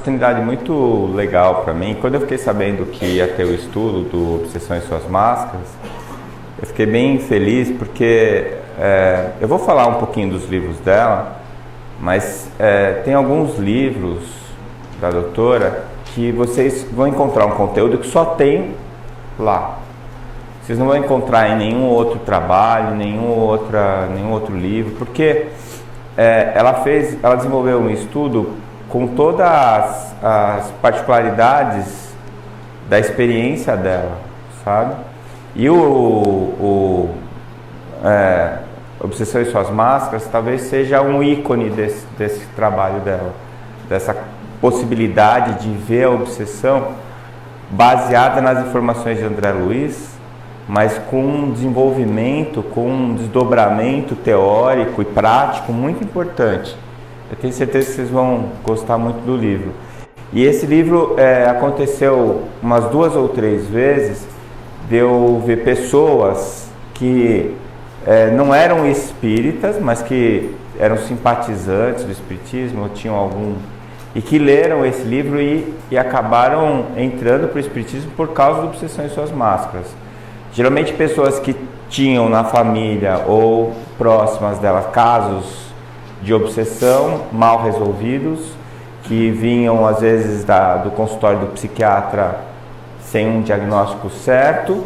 Oportunidade muito legal para mim. Quando eu fiquei sabendo que ia ter o estudo do Obsessão e Suas Máscaras, eu fiquei bem feliz porque eu vou falar um pouquinho dos livros dela, mas tem alguns livros da doutora que vocês vão encontrar um conteúdo que só tem lá. Vocês não vão encontrar em nenhum outro trabalho, nenhum outro livro, porque ela desenvolveu um estudo com todas as particularidades da experiência dela, sabe? E Obsessão e Suas Máscaras talvez seja um ícone desse trabalho dela, dessa possibilidade de ver a obsessão baseada nas informações de André Luiz, mas com um desenvolvimento, com um desdobramento teórico e prático muito importante. Eu tenho certeza que vocês vão gostar muito do livro. E esse livro aconteceu umas 2 ou 3 vezes de eu ver pessoas que não eram espíritas, mas que eram simpatizantes do espiritismo, ou tinham algum... e que leram esse livro e acabaram entrando para o espiritismo por causa da Obsessão e Suas Máscaras. Geralmente pessoas que tinham na família ou próximas delas casos de obsessão mal resolvidos, que vinham às vezes do consultório do psiquiatra sem um diagnóstico certo,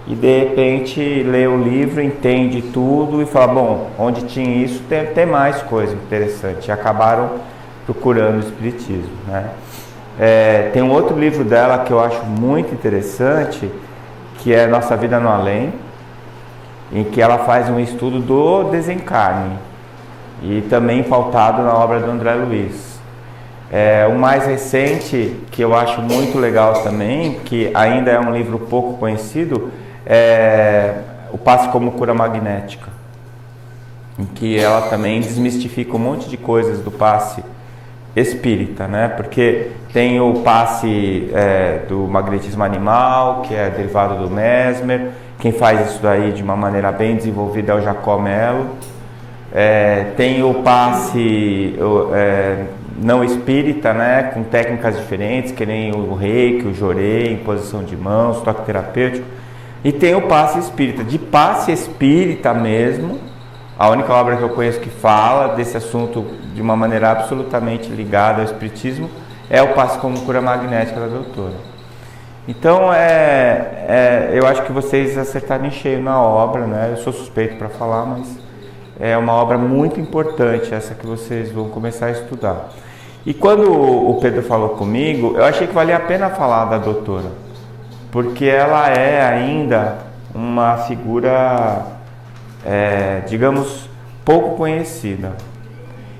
e de repente lê o livro, entende tudo e fala, bom, onde tinha isso tem mais coisa interessante, e acabaram procurando o espiritismo, né? Tem um outro livro dela que eu acho muito interessante, que é Nossa Vida no Além, em que ela faz um estudo do desencarne, e também pautado na obra do André Luiz. O mais recente, que eu acho muito legal também, que ainda é um livro pouco conhecido, é O Passe como Cura Magnética, em que ela também desmistifica um monte de coisas do passe espírita, né? Porque tem o passe do magnetismo animal, que é derivado do Mesmer. Quem faz isso daí de uma maneira bem desenvolvida é o Jacó Mello. Tem o passe não espírita, né? Com técnicas diferentes, que nem o reiki, o jorei, imposição de mãos, toque terapêutico. E tem o passe espírita. De passe espírita mesmo, a única obra que eu conheço que fala desse assunto de uma maneira absolutamente ligada ao espiritismo é o Passe como Cura Magnética da doutora. Então, eu acho que vocês acertaram em cheio na obra, né? Eu sou suspeito para falar, mas é uma obra muito importante essa que vocês vão começar a estudar. E quando o Pedro falou comigo, eu achei que valia a pena falar da doutora, porque ela é ainda uma figura, digamos, pouco conhecida.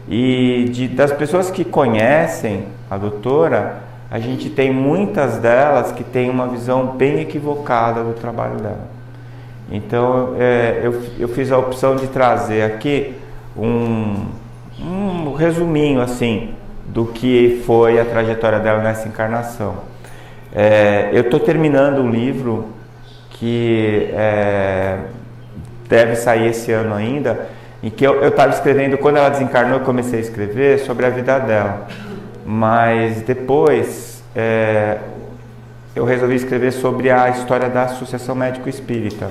E das pessoas que conhecem a doutora, a gente tem muitas delas que têm uma visão bem equivocada do trabalho dela. Então eu fiz a opção de trazer aqui um resuminho assim do que foi a trajetória dela nessa encarnação. Eu estou terminando um livro que deve sair esse ano ainda, em que eu estava escrevendo, quando ela desencarnou, eu comecei a escrever sobre a vida dela, mas depois eu resolvi escrever sobre a história da Associação Médico Espírita,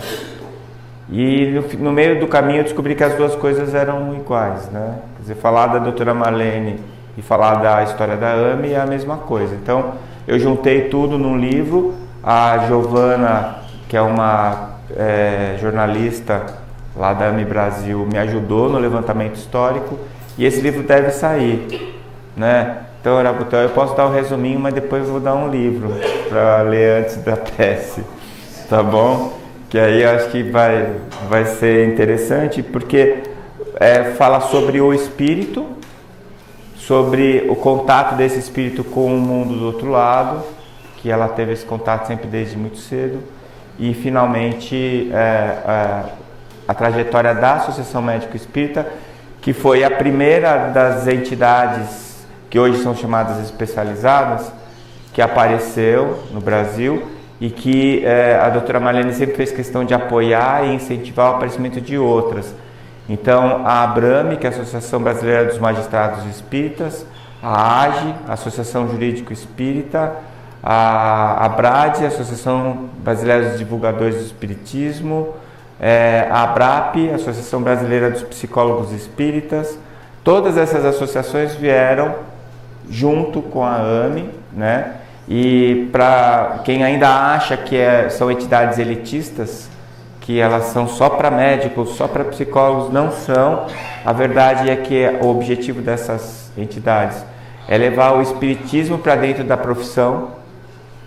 e no meio do caminho eu descobri que as duas coisas eram iguais, né? Quer dizer, falar da doutora Marlene e falar da história da AME é a mesma coisa. Então eu juntei tudo num livro. A Giovana, que é uma jornalista lá da AME Brasil, me ajudou no levantamento histórico, e esse livro deve sair, né? Então, eu posso dar um resuminho, mas depois eu vou dar um livro para ler antes da peça, tá bom? Que aí eu acho que vai ser interessante, porque fala sobre o espírito, sobre o contato desse espírito com o mundo do outro lado, que ela teve esse contato sempre desde muito cedo, e finalmente a trajetória da Associação Médico Espírita, que foi a primeira das entidades que hoje são chamadas especializadas, que apareceu no Brasil, e que a doutora Marlene sempre fez questão de apoiar e incentivar o aparecimento de outras. Então, a ABRAME, que é a Associação Brasileira dos Magistrados Espíritas, a AGE, Associação Jurídico Espírita, a ABRAD, Associação Brasileira dos Divulgadores do Espiritismo, a ABRAP, Associação Brasileira dos Psicólogos Espíritas. Todas essas associações vieram junto com a AME, né? E para quem ainda acha que são entidades elitistas, que elas são só para médicos, só para psicólogos, não são. A verdade é que o objetivo dessas entidades é levar o espiritismo para dentro da profissão,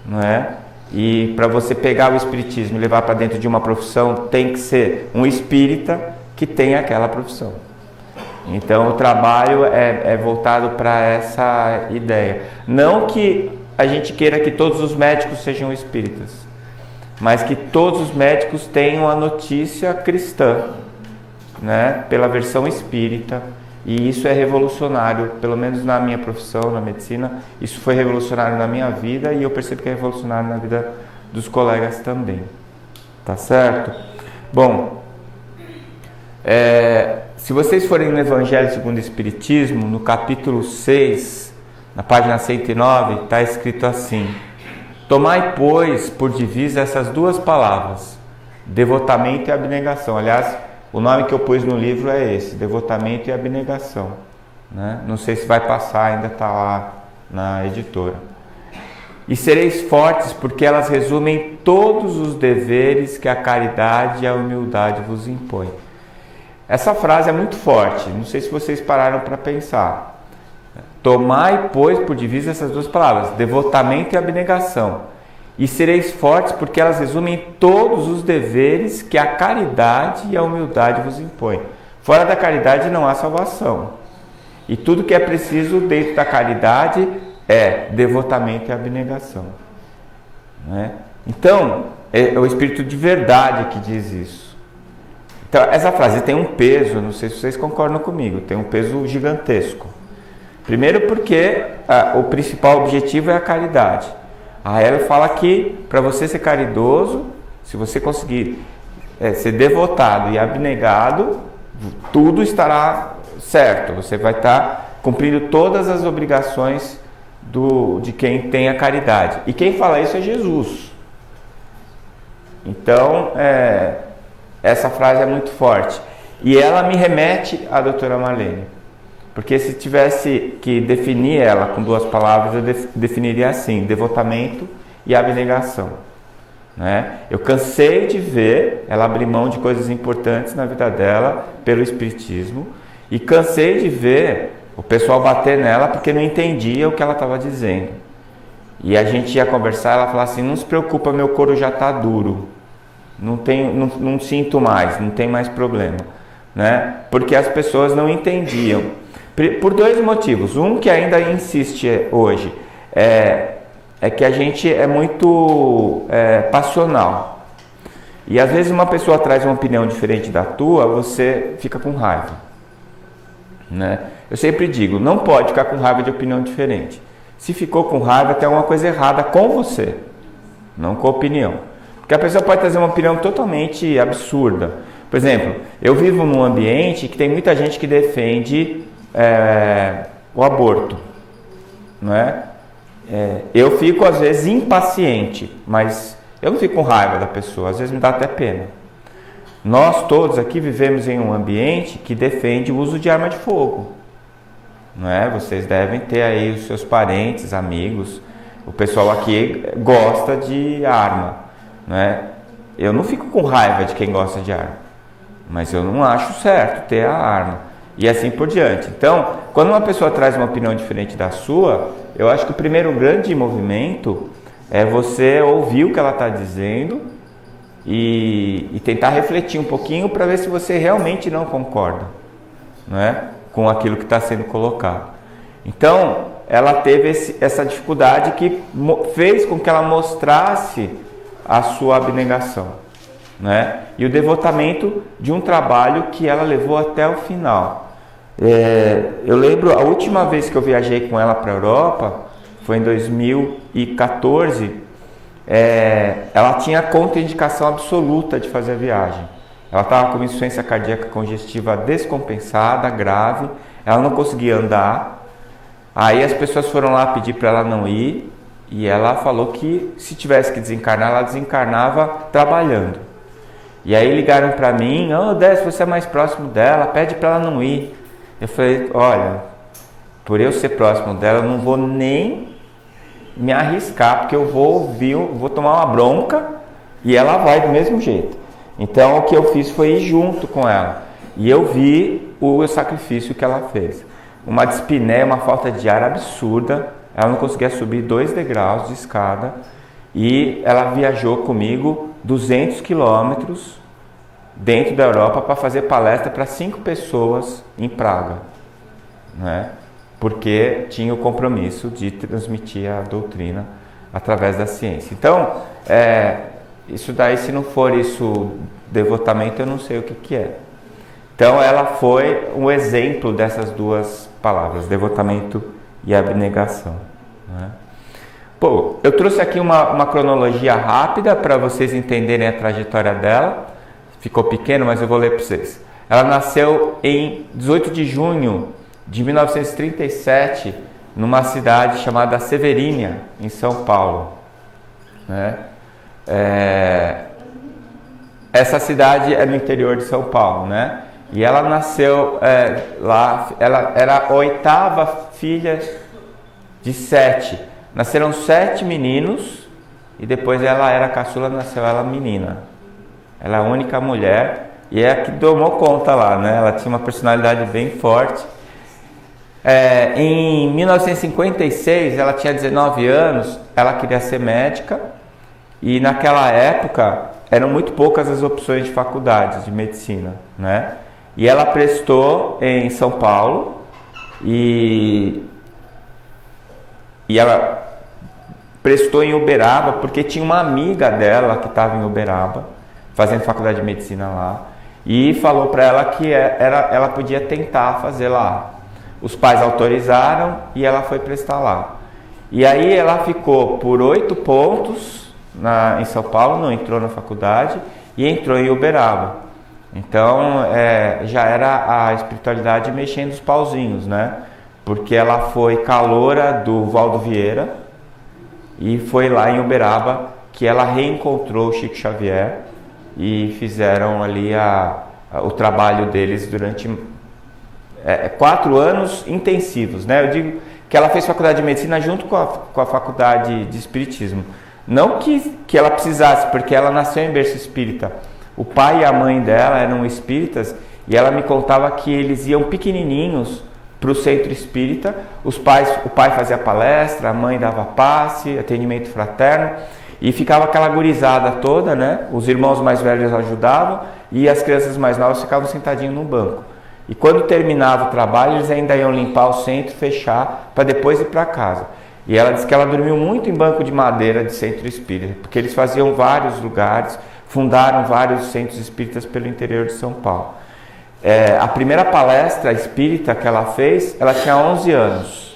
não é? E para você pegar o espiritismo e levar para dentro de uma profissão, tem que ser um espírita que tem aquela profissão. Então o trabalho é voltado para essa ideia. Não que a gente queira que todos os médicos sejam espíritas, mas que todos os médicos tenham a notícia cristã, né, pela versão espírita. E isso é revolucionário, pelo menos na minha profissão, na medicina. Isso foi revolucionário na minha vida e eu percebo que é revolucionário na vida dos colegas também. Tá certo? Bom, se vocês forem no Evangelho segundo o Espiritismo, no capítulo 6, na página 109, está escrito assim: tomai, pois, por divisa essas duas palavras, devotamento e abnegação. Aliás, o nome que eu pus no livro é esse, devotamento e abnegação, né? Não sei se vai passar, ainda está lá na editora. E sereis fortes, porque elas resumem todos os deveres que a caridade e a humildade vos impõem. Essa frase é muito forte, não sei se vocês pararam para pensar. Tomai, pois, por divisa essas duas palavras, devotamento e abnegação. E sereis fortes, porque elas resumem todos os deveres que a caridade e a humildade vos impõem. Fora da caridade não há salvação. E tudo que é preciso dentro da caridade é devotamento e abnegação, né? Então, é o Espírito de verdade que diz isso. Então, essa frase tem um peso, não sei se vocês concordam comigo, tem um peso gigantesco. Primeiro porque o principal objetivo é a caridade. A Hélio fala que para você ser caridoso, se você conseguir ser devotado e abnegado, tudo estará certo. Você vai estar cumprindo todas as obrigações de quem tem a caridade. E quem fala isso é Jesus. Então, essa frase é muito forte. E ela me remete à doutora Marlene. Porque se tivesse que definir ela com duas palavras, eu definiria assim: devotamento e abnegação, né? Eu cansei de ver ela abrir mão de coisas importantes na vida dela pelo Espiritismo, e cansei de ver o pessoal bater nela porque não entendia o que ela estava dizendo. E a gente ia conversar, ela falava assim: não se preocupa, meu couro já está duro, não sinto mais, não tem mais problema, né? Porque as pessoas não entendiam. Por dois motivos. Um que ainda insiste hoje é que a gente é muito passional. E às vezes uma pessoa traz uma opinião diferente da tua, você fica com raiva, né? Eu sempre digo, não pode ficar com raiva de opinião diferente. Se ficou com raiva, tem alguma coisa errada com você, não com a opinião. Porque a pessoa pode trazer uma opinião totalmente absurda. Por exemplo, eu vivo num ambiente que tem muita gente que defende o aborto, não é? Eu fico às vezes impaciente, mas eu não fico com raiva da pessoa, às vezes me dá até pena. Nós todos aqui vivemos em um ambiente que defende o uso de arma de fogo, não é? Vocês devem ter aí os seus parentes, amigos, o pessoal aqui gosta de arma, não é? Eu não fico com raiva de quem gosta de arma, mas eu não acho certo ter a arma. E assim por diante. Então, quando uma pessoa traz uma opinião diferente da sua, eu acho que o primeiro grande movimento é você ouvir o que ela está dizendo e tentar refletir um pouquinho para ver se você realmente não concorda, né, com aquilo que está sendo colocado. Então, ela teve essa dificuldade que fez com que ela mostrasse a sua abnegação, né, e o devotamento de um trabalho que ela levou até o final. Eu lembro a última vez que eu viajei com ela para a Europa foi em 2014. Ela tinha contraindicação absoluta de fazer a viagem. Ela estava com insuficiência cardíaca congestiva descompensada, grave. Ela não conseguia andar. Aí as pessoas foram lá pedir para ela não ir, e ela falou que se tivesse que desencarnar, ela desencarnava trabalhando. E aí ligaram para mim: "Oh, Décio, você é mais próximo dela, pede para ela não ir". Eu falei: olha, por eu ser próximo dela, eu não vou nem me arriscar, porque eu vou ouvir, vou tomar uma bronca e ela vai do mesmo jeito. Então o que eu fiz foi ir junto com ela, e eu vi o sacrifício que ela fez. Uma dispneia, uma falta de ar absurda, ela não conseguia subir 2 degraus de escada, e ela viajou comigo 200 quilômetros dentro da Europa para fazer palestra para 5 pessoas em Praga, né? Porque tinha o compromisso de transmitir a doutrina através da ciência. Então, isso daí, se não for isso devotamento, eu não sei o que é. Então, ela foi um exemplo dessas duas palavras, devotamento e abnegação, né? Pô, eu trouxe aqui uma cronologia rápida para vocês entenderem a trajetória dela. Ficou pequeno, mas eu vou ler para vocês. Ela nasceu em 18 de junho de 1937, numa cidade chamada Severínia, em São Paulo, né? Essa cidade é no interior de São Paulo, né? E ela nasceu lá, ela era a 8ª filha de 7. Nasceram 7 meninos, e depois ela era a caçula, nasceu ela menina. Ela é a única mulher, e é a que tomou conta lá, né? Ela tinha uma personalidade bem forte. Em 1956, ela tinha 19 anos, ela queria ser médica, e naquela época eram muito poucas as opções de faculdades de medicina, né? E ela prestou em São Paulo, e ela prestou em Uberaba, porque tinha uma amiga dela que estava em Uberaba, fazendo faculdade de medicina lá, e falou para ela que ela podia tentar fazer lá. Os pais autorizaram e ela foi prestar lá. E aí ela ficou por 8 pontos em São Paulo, não entrou na faculdade, e entrou em Uberaba. Então já era a espiritualidade mexendo os pauzinhos, né? Porque ela foi caloura do Valdo Vieira, e foi lá em Uberaba que ela reencontrou o Chico Xavier, e fizeram ali o trabalho deles durante 4 anos intensivos, né? Eu digo que ela fez faculdade de medicina junto com a faculdade de espiritismo. Não que ela precisasse, porque ela nasceu em berço espírita. O pai e a mãe dela eram espíritas, e ela me contava que eles iam pequenininhos para o centro espírita. O pai fazia palestra, a mãe dava passe, atendimento fraterno, e ficava aquela gurizada toda, né? Os irmãos mais velhos ajudavam, e as crianças mais novas ficavam sentadinhos no banco. E quando terminava o trabalho, eles ainda iam limpar o centro, fechar, para depois ir para casa. E ela disse que ela dormiu muito em banco de madeira de centro espírita, porque eles faziam vários lugares, fundaram vários centros espíritas pelo interior de São Paulo. A primeira palestra espírita que ela fez, ela tinha 11 anos.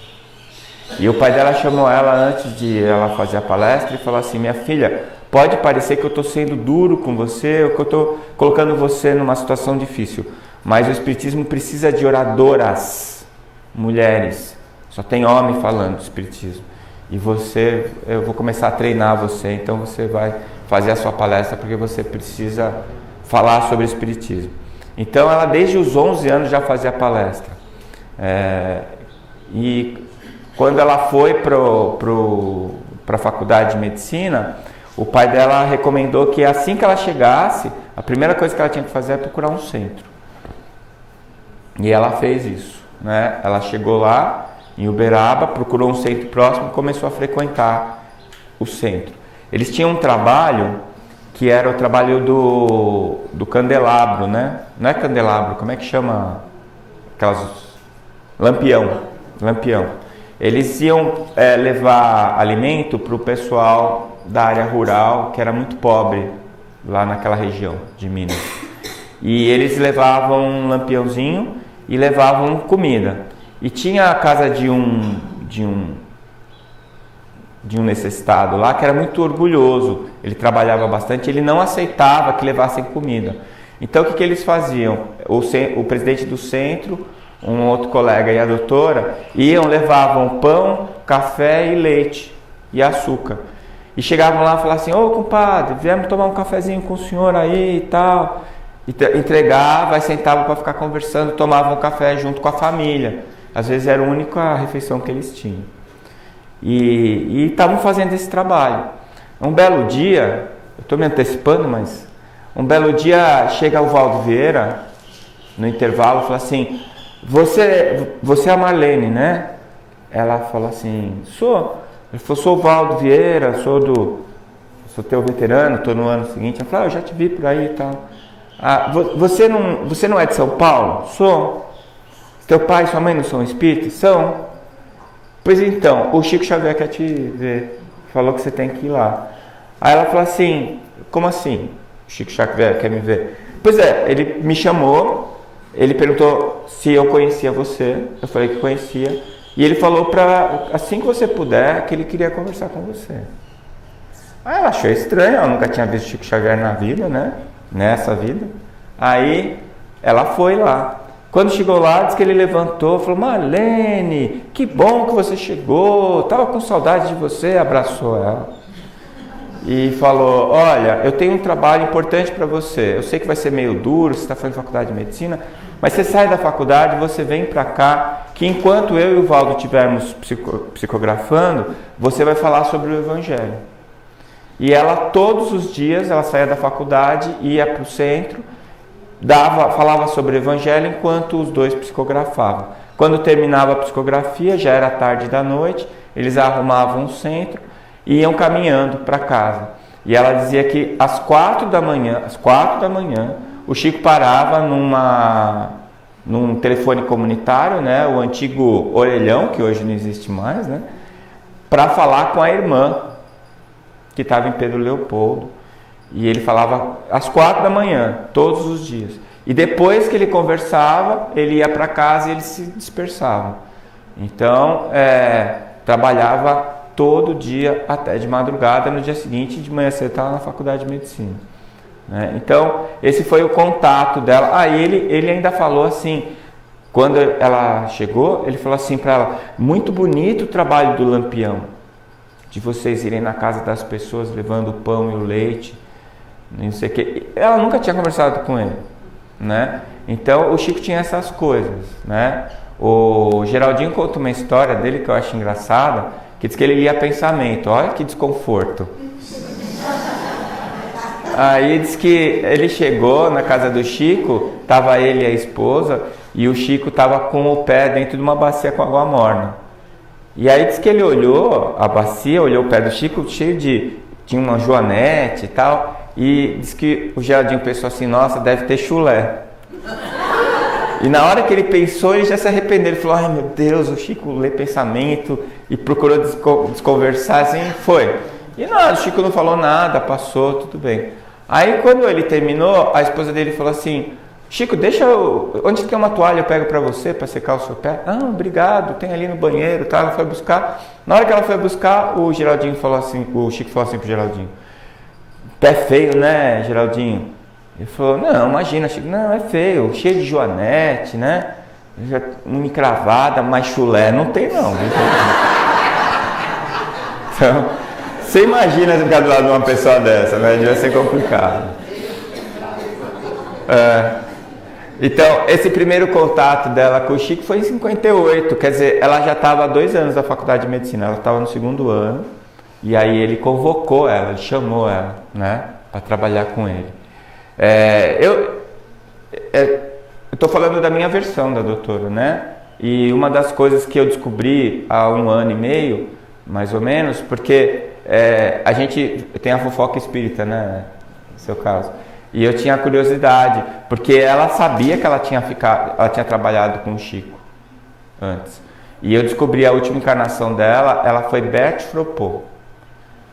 E o pai dela chamou ela antes de ela fazer a palestra e falou assim: minha filha, pode parecer que eu estou sendo duro com você, ou que eu estou colocando você numa situação difícil, mas o espiritismo precisa de oradoras, mulheres. Só tem homem falando do espiritismo. E eu vou começar a treinar você, então você vai fazer a sua palestra porque você precisa falar sobre o espiritismo. Então ela desde os 11 anos já fazia palestra. E quando ela foi para a faculdade de medicina, o pai dela recomendou que assim que ela chegasse, a primeira coisa que ela tinha que fazer é procurar um centro. E ela fez isso, né? Ela chegou lá em Uberaba, procurou um centro próximo e começou a frequentar o centro. Eles tinham um trabalho que era o trabalho do candelabro, né? Não é candelabro, como é que chama? Lampião. Eles iam levar alimento para o pessoal da área rural, que era muito pobre lá naquela região de Minas. E eles levavam um lampiãozinho e levavam comida. E tinha a casa de um necessitado lá que era muito orgulhoso. Ele trabalhava bastante, ele não aceitava que levassem comida. Então o que eles faziam? O presidente do centro um outro colega e a doutora, iam, levavam pão, café e leite e açúcar. E chegavam lá e falavam assim: ô compadre, viemos tomar um cafezinho com o senhor aí e tal. E entregava, aí sentava para ficar conversando, tomavam um café junto com a família. Às vezes era a única refeição que eles tinham. E estavam fazendo esse trabalho. Um belo dia, eu estou me antecipando, mas um belo dia chega o Valdo Vieira, no intervalo, e fala assim: você é a Marlene, né? Ela fala assim: sou. Ele falou: sou o Valdo Vieira, sou teu veterano, estou no ano seguinte. Ela falou: eu já te vi por aí e tal. Ah, você não é de São Paulo? Sou. Teu pai e sua mãe não são espíritas? São. Pois então, o Chico Xavier quer te ver. Falou que você tem que ir lá. Aí ela falou assim: como assim? O Chico Xavier quer me ver? Pois é, ele me chamou, ele perguntou se eu conhecia você. Eu falei que conhecia. E ele falou para, assim que você puder, que ele queria conversar com você. Aí ela achou estranho, ela nunca tinha visto Chico Xavier na vida, né? Nessa vida. Aí ela foi lá. Quando chegou lá, disse que ele levantou, falou: Marlene, que bom que você chegou, estava com saudade de você, abraçou ela. E falou: olha, eu tenho um trabalho importante para você, eu sei que vai ser meio duro, você está fazendo faculdade de medicina, mas você sai da faculdade, você vem para cá, que enquanto eu e o Valdo estivermos psicografando, você vai falar sobre o Evangelho. E ela, todos os dias, ela saía da faculdade, ia para o centro, falava sobre o Evangelho enquanto os dois psicografavam. Quando terminava a psicografia, já era tarde da noite, eles arrumavam o centro e iam caminhando para casa. E ela dizia que às 4 da manhã, o Chico parava num telefone comunitário, né, o antigo orelhão, que hoje não existe mais, né, para falar com a irmã, que estava em Pedro Leopoldo. E ele falava às 4 da manhã, todos os dias. E depois que ele conversava, ele ia para casa e eles se dispersavam. Então, trabalhava todo dia até de madrugada. No dia seguinte, de manhã cedo, estava na faculdade de medicina. Né? Então, esse foi o contato dela. Aí ele ainda falou assim, quando ela chegou, ele falou assim para ela: muito bonito o trabalho do Lampião, de vocês irem na casa das pessoas levando o pão e o leite, não sei o que. Ela nunca tinha conversado com ele, né? Então o Chico tinha essas coisas, né? O Geraldinho conta uma história dele que eu acho engraçada, que diz que ele lia pensamento. Olha que desconforto. Aí diz que ele chegou na casa do Chico, estava ele e a esposa, e o Chico estava com o pé dentro de uma bacia com água morna. E aí diz que ele olhou a bacia, olhou o pé do Chico, cheio de... tinha uma joanete e tal, e diz que o Geraldinho pensou assim: nossa, deve ter chulé. E na hora que ele pensou, ele já se arrependeu. Ele falou: ai meu Deus, o Chico lê pensamento, e procurou desconversar, assim, foi. E nada, o Chico não falou nada, passou, tudo bem. Aí quando ele terminou, a esposa dele falou assim: Chico, onde tem uma toalha, eu pego para você, para secar o seu pé. Ah, obrigado, tem ali no banheiro, tá? Ela foi buscar. Na hora que ela foi buscar, o Chico falou assim pro Geraldinho: pé feio, né, Geraldinho? Ele falou: não, imagina, Chico, não, é feio, cheio de joanete, né? Uma encravada, mais chulé, não tem não. Então, você imagina ficar do lado de uma pessoa dessa, né? Devia ser complicado. Então, esse primeiro contato dela com o Chico foi em 58, quer dizer, ela já estava há 2 anos da faculdade de medicina, ela estava no 2º ano, e aí ele convocou ela, ele chamou ela, né, para trabalhar com ele. Eu estou falando da minha versão da doutora, né, e uma das coisas que eu descobri há 1 ano e meio, mais ou menos, porque a gente tem a fofoca espírita, né, no seu caso. E eu tinha curiosidade, porque ela sabia que ela tinha trabalhado com o Chico antes. E eu descobri a última encarnação dela, ela foi Berthe Fropeau.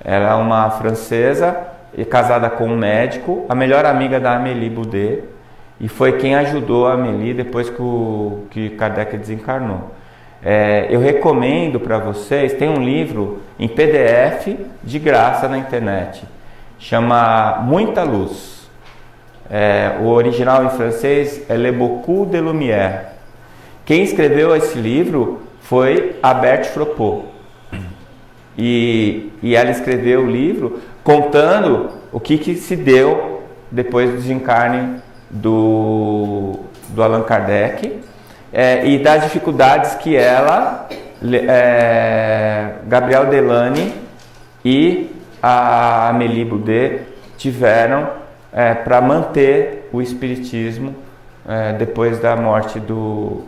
Ela é uma francesa e casada com um médico, a melhor amiga da Amélie Boudet, e foi quem ajudou a Amélie depois que Kardec desencarnou. Eu recomendo para vocês, tem um livro em PDF de graça na internet, chama Muita Luz. O original em francês é Le Beaucoup de Lumière, Quem escreveu esse livro foi a Berthe Fropo. E ela escreveu o livro contando o que se deu depois do desencarne do Allan Kardec, e das dificuldades que ela, Gabriel Delany e a Amélie Boudet tiveram para manter o espiritismo depois da morte do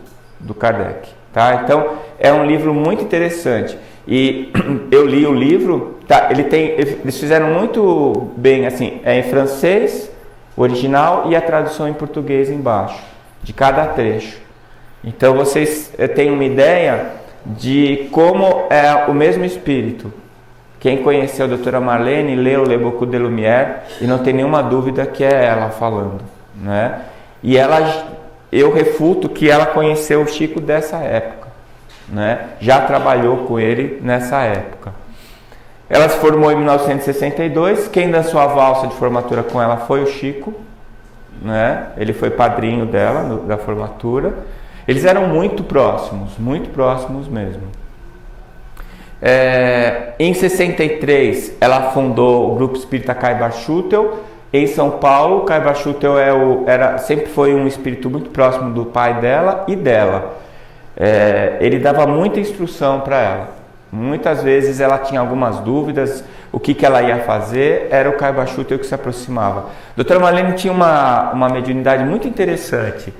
Kardec. Tá? Então é um livro muito interessante. E eu li o livro, tá, eles fizeram muito bem, assim, em francês, o original, e a tradução em português embaixo, de cada trecho. Então vocês têm uma ideia de como é o mesmo espírito. Quem conheceu a doutora Marlene leu Le Beaucoup de Lumière e não tem nenhuma dúvida que é ela falando, né? E eu refuto que ela conheceu o Chico dessa época, né? Já trabalhou com ele nessa época. Ela se formou em 1962. Quem dançou a valsa de formatura com ela foi o Chico, né? Ele foi padrinho dela da formatura. Eles eram muito próximos mesmo. Em 63 ela fundou o Grupo Espírita Caibar Schutel em São Paulo. Caibar Schutel sempre foi um espírito muito próximo do pai dela e dela. Ele dava muita instrução para ela. Muitas vezes ela tinha algumas dúvidas, o que ela ia fazer, era o Caibar Schutel que se aproximava. A doutora Marlene tinha uma mediunidade muito interessante.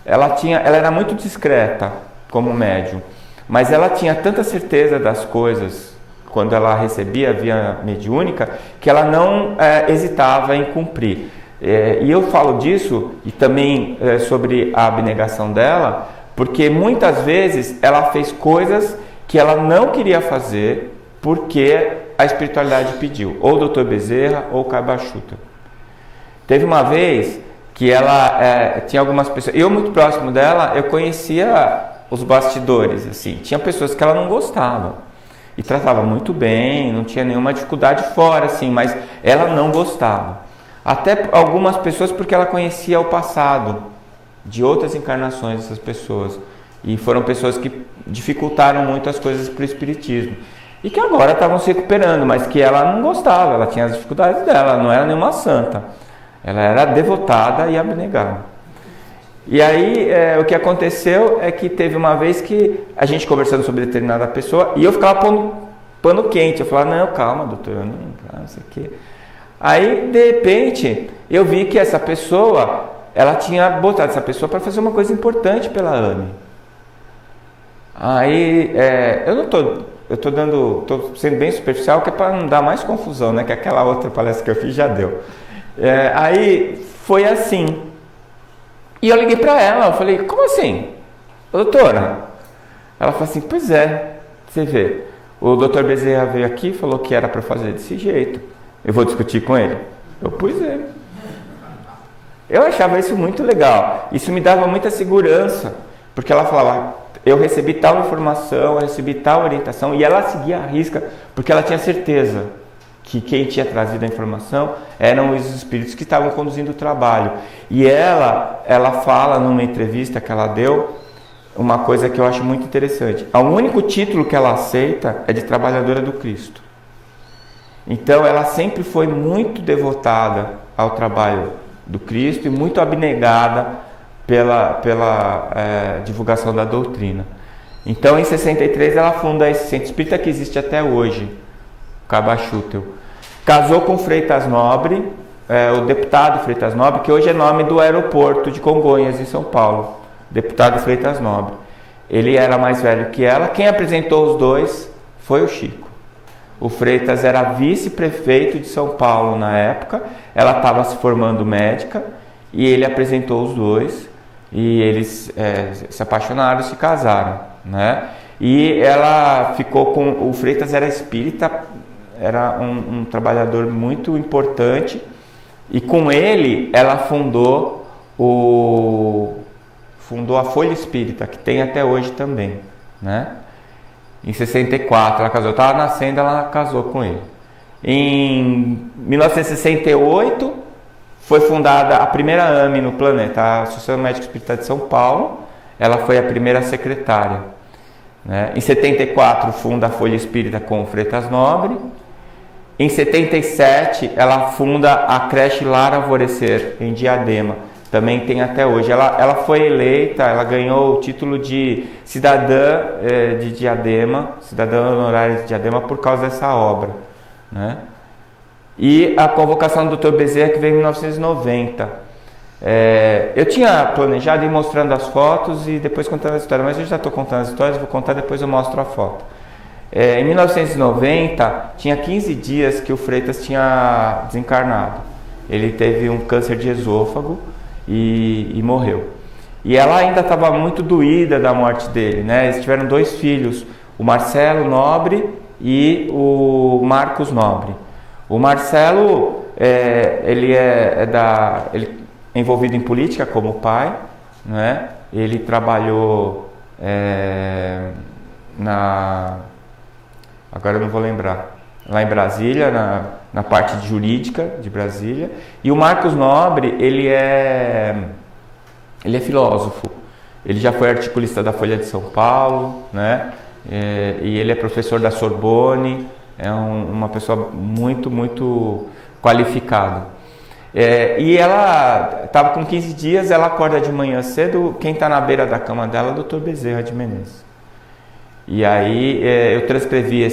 Ela era muito discreta como médium, mas ela tinha tanta certeza das coisas quando ela recebia via mediúnica, que ela não hesitava em cumprir. E eu falo disso, e também sobre a abnegação dela, porque muitas vezes ela fez coisas que ela não queria fazer porque a espiritualidade pediu, ou o Dr. Bezerra ou o Caibar Schutel. Teve uma vez que ela tinha algumas pessoas, eu muito próximo dela, eu conhecia os bastidores, assim, tinha pessoas que ela não gostava e tratava muito bem, não tinha nenhuma dificuldade fora, assim, mas ela não gostava. Até algumas pessoas porque ela conhecia o passado de outras encarnações dessas pessoas, e foram pessoas que dificultaram muito as coisas para o espiritismo e que agora estavam se recuperando, mas que ela não gostava, ela tinha as dificuldades dela, não era nenhuma santa, ela era devotada e abnegada. E aí o que aconteceu é que teve uma vez que a gente conversando sobre determinada pessoa e eu ficava pondo pano quente, eu falava, não, calma doutora, não sei o quê. Aí de repente eu vi que essa pessoa, ela tinha botado essa pessoa para fazer uma coisa importante pela Anne. Aí eu estou sendo bem superficial, que é para não dar mais confusão, né? Que aquela outra palestra que eu fiz já deu. Aí foi assim. E eu liguei para ela, eu falei, como assim? Doutora? Ela falou assim, pois é, você vê, o doutor Bezerra veio aqui e falou que era para fazer desse jeito. Eu vou discutir com ele? Pois é. Eu achava isso muito legal. Isso me dava muita segurança, porque ela falava, eu recebi tal informação, eu recebi tal orientação, e ela seguia a risca, porque ela tinha certeza que quem tinha trazido a informação eram os espíritos que estavam conduzindo o trabalho. E ela fala numa entrevista que ela deu uma coisa que eu acho muito interessante. O único título que ela aceita é de trabalhadora do Cristo. Então ela sempre foi muito devotada ao trabalho do Cristo e muito abnegada pela divulgação da doutrina. Então em 63 ela funda esse centro espírita que existe até hoje, Caibar Schutel. Casou com Freitas Nobre, o deputado Freitas Nobre, que hoje é nome do aeroporto de Congonhas, em São Paulo. Deputado Freitas Nobre. Ele era mais velho que ela. Quem apresentou os dois foi o Chico. O Freitas era vice-prefeito de São Paulo na época. Ela estava se formando médica e ele apresentou os dois. E eles se apaixonaram e se casaram, né? E ela ficou com... O Freitas era espírita, era um trabalhador muito importante, e com ele ela fundou a Folha Espírita, que tem até hoje também, né? Em 64 ela casou, estava nascendo, ela casou com ele. Em 1968 foi fundada a primeira AME no planeta, a Associação Médica Espírita de São Paulo. ela foi a primeira secretária, né? Em 74 funda a Folha Espírita com o Freitas Nobre. Em 77 ela funda a creche Lar Alvorecer em Diadema, também tem até hoje. Ela foi eleita, ela ganhou o título de cidadã de Diadema, cidadã honorária de Diadema por causa dessa obra, né? E a convocação do Dr. Bezerra, que veio em 1990. Eu tinha planejado ir mostrando as fotos e depois contando a história, mas eu já estou contando as histórias, vou contar, depois eu mostro a foto. Em 1990, tinha 15 dias que o Freitas tinha desencarnado. Ele teve um câncer de esôfago e morreu. E ela ainda estava muito doída da morte dele, né? Eles tiveram 2 filhos, o Marcelo Nobre e o Marcos Nobre. O Marcelo, ele ele é envolvido em política como o pai, né? Ele trabalhou agora eu não vou lembrar, lá em Brasília, na parte jurídica de Brasília. E o Marcos Nobre, ele é filósofo. Ele já foi articulista da Folha de São Paulo, né? E ele é professor da Sorbonne, é uma pessoa muito, muito qualificada. E ela estava com 15 dias, ela acorda de manhã cedo, quem está na beira da cama dela é o Dr. Bezerra de Menezes. E aí eu transcrevi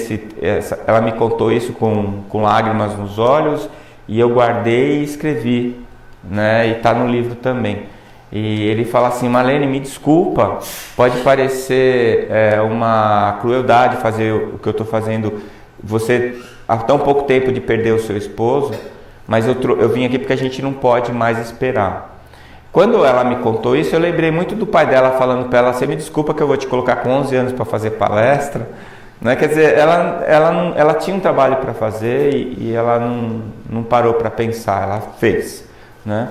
ela me contou isso com lágrimas nos olhos, e eu guardei e escrevi, né? E está no livro também. E ele fala assim: Marlene, me desculpa, pode parecer uma crueldade fazer o que eu estou fazendo, você há tão pouco tempo de perder o seu esposo, mas eu vim aqui porque a gente não pode mais esperar. Quando ela me contou isso, eu lembrei muito do pai dela falando para ela: você me desculpa que eu vou te colocar com 11 anos para fazer palestra, né? Quer dizer, ela tinha um trabalho para fazer e ela não parou para pensar, ela fez, né?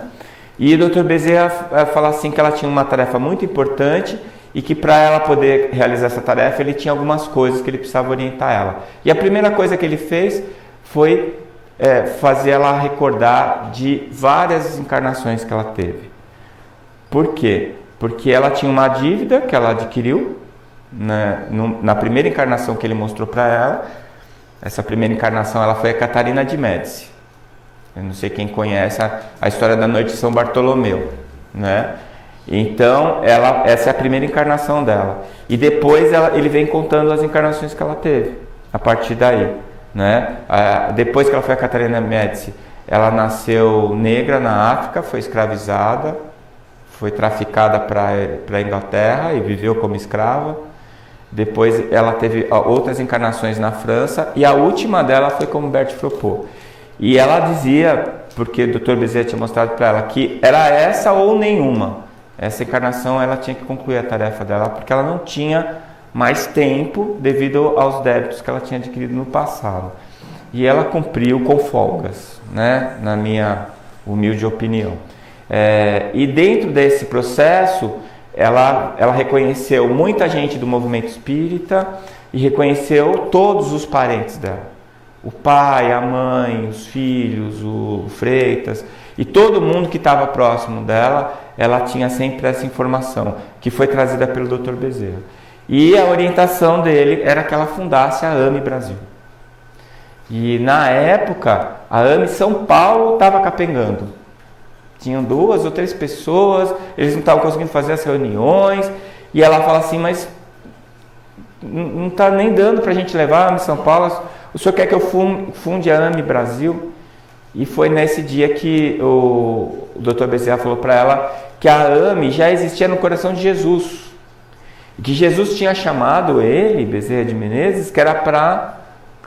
E o Dr. Bezerra fala assim que ela tinha uma tarefa muito importante e que para ela poder realizar essa tarefa ele tinha algumas coisas que ele precisava orientar ela. E a primeira coisa que ele fez foi fazer ela recordar de várias encarnações que ela teve. Por quê? Porque ela tinha uma dívida que ela adquiriu, né, na primeira encarnação que ele mostrou para ela. Essa primeira encarnação ela foi a Catarina de Médici. Eu não sei quem conhece a história da noite de São Bartolomeu, né? Então, essa é a primeira encarnação dela. E depois ele vem contando as encarnações que ela teve, a partir daí, né? Depois que ela foi a Catarina de Médici, ela nasceu negra na África, foi escravizada, foi traficada para a Inglaterra e viveu como escrava. Depois ela teve outras encarnações na França e a última dela foi como Berthe Fropo. E ela dizia, porque o Dr. Bezerra tinha mostrado para ela, que era essa ou nenhuma. Essa encarnação ela tinha que concluir a tarefa dela, porque ela não tinha mais tempo devido aos débitos que ela tinha adquirido no passado. E ela cumpriu com folgas, né? Na minha humilde opinião. E dentro desse processo, ela reconheceu muita gente do movimento espírita e reconheceu todos os parentes dela. O pai, a mãe, os filhos, o Freitas e todo mundo que estava próximo dela, ela tinha sempre essa informação que foi trazida pelo Dr. Bezerra. E a orientação dele era que ela fundasse a AME Brasil. E na época, a AME São Paulo estava capengando. Tinham 2 ou 3 pessoas, eles não estavam conseguindo fazer as reuniões, e ela fala assim: mas não está nem dando para a gente levar a AME São Paulo, o senhor quer que eu funde a AME Brasil? E foi nesse dia que o Dr. Bezerra falou para ela que a AME já existia no coração de Jesus, e que Jesus tinha chamado ele, Bezerra de Menezes, que era para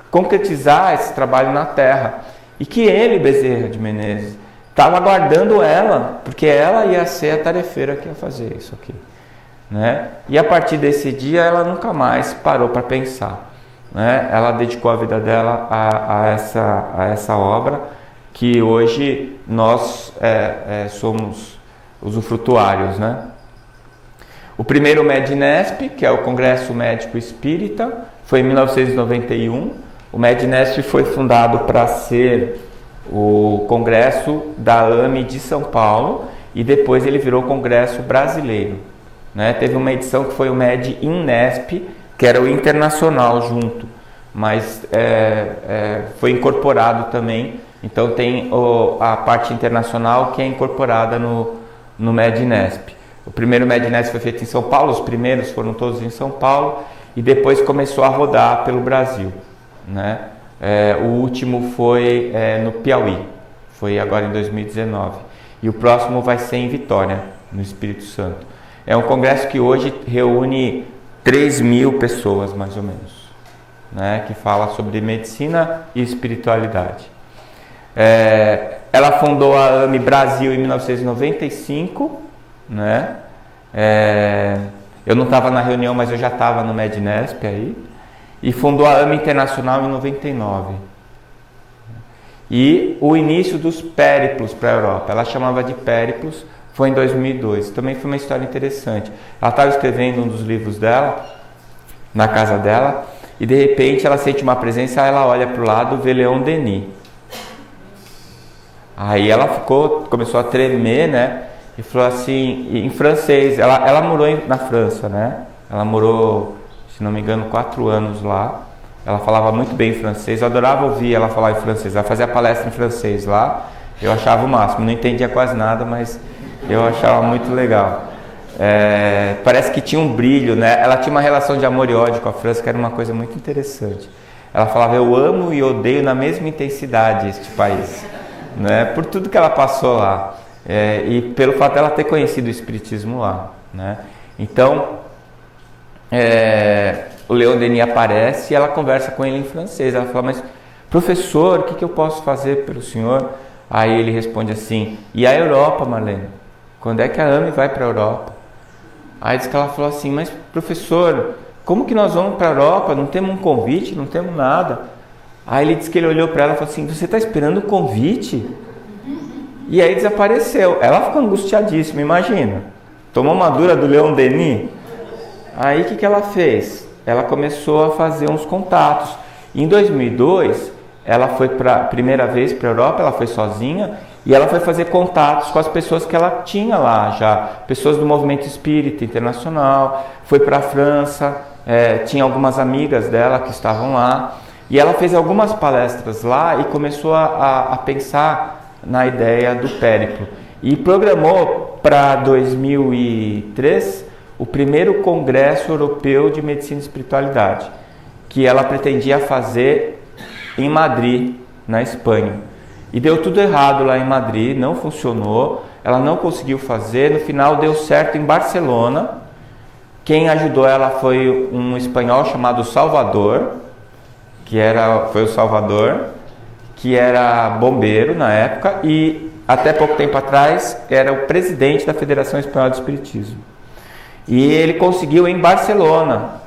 concretizar esse trabalho na Terra, e que ele, Bezerra de Menezes, estava aguardando ela, porque ela ia ser a tarefeira que ia fazer isso aqui, né? E a partir desse dia ela nunca mais parou para pensar, né? Ela dedicou a vida dela a essa obra que hoje nós somos usufrutuários, né? O primeiro MEDNESP, que é o Congresso Médico Espírita, foi em 1991. O MEDNESP foi fundado para ser o Congresso da AME de São Paulo, e depois ele virou Congresso Brasileiro, né? Teve uma edição que foi o MED Inesp, que era o internacional junto, mas foi incorporado também. Então tem a parte internacional que é incorporada no MED Inesp. O primeiro MED Inesp foi feito em São Paulo, os primeiros foram todos em São Paulo, e depois começou a rodar pelo Brasil, né? O último foi no Piauí, foi agora em 2019. E o próximo vai ser em Vitória, no Espírito Santo. É um congresso que hoje reúne 3.000 pessoas, mais ou menos, né? Que fala sobre medicina e espiritualidade. Ela fundou a AME Brasil em 1995, né? Eu não estava na reunião, mas eu já estava no MED-Inesp aí. E fundou a AME Internacional em 99. E o início dos périplos para a Europa, ela chamava de périplos, foi em 2002. Também foi uma história interessante. Ela estava escrevendo um dos livros dela, na casa dela, e de repente ela sente uma presença, ela olha para o lado, vê Leon Denis. Aí ela começou a tremer, né? E falou assim, em francês, ela morou na França, né? Ela morou, se não me engano, 4 anos lá. Ela falava muito bem francês, eu adorava ouvir ela falar em francês. Ela fazia palestra em francês lá, eu achava o máximo. Não entendia quase nada, mas eu achava muito legal. Parece que tinha um brilho, né? Ela tinha uma relação de amor e ódio com a França, que era uma coisa muito interessante. Ela falava, eu amo e odeio na mesma intensidade este país, né? Por tudo que ela passou lá. E pelo fato dela ter conhecido o Espiritismo lá, né? Então, o Leon Denis aparece e ela conversa com ele em francês. Ela fala, mas professor, o que eu posso fazer pelo senhor? Aí ele responde assim, e a Europa, Marlene? Quando é que a AME vai para a Europa? Aí diz que ela falou assim, mas professor, como que nós vamos para a Europa? Não temos um convite, não temos nada. Aí ele disse que ele olhou para ela e falou assim, você está esperando o convite? E aí desapareceu. Ela ficou angustiadíssima, imagina. Tomou uma dura do Leon Denis. Aí o que ela fez? Ela começou a fazer uns contatos. Em 2002, ela foi para primeira vez para a Europa, ela foi sozinha, e ela foi fazer contatos com as pessoas que ela tinha lá já. Pessoas do movimento espírita internacional, foi para a França, tinha algumas amigas dela que estavam lá. E ela fez algumas palestras lá e começou a pensar na ideia do périplo. E programou para 2003 o primeiro Congresso Europeu de Medicina e Espiritualidade, que ela pretendia fazer em Madrid, na Espanha. E deu tudo errado lá em Madrid, não funcionou, ela não conseguiu fazer, no final deu certo em Barcelona. Quem ajudou ela foi um espanhol chamado Salvador, foi o Salvador, que era bombeiro na época e até pouco tempo atrás era o presidente da Federação Espanhola de Espiritismo. E ele conseguiu em Barcelona,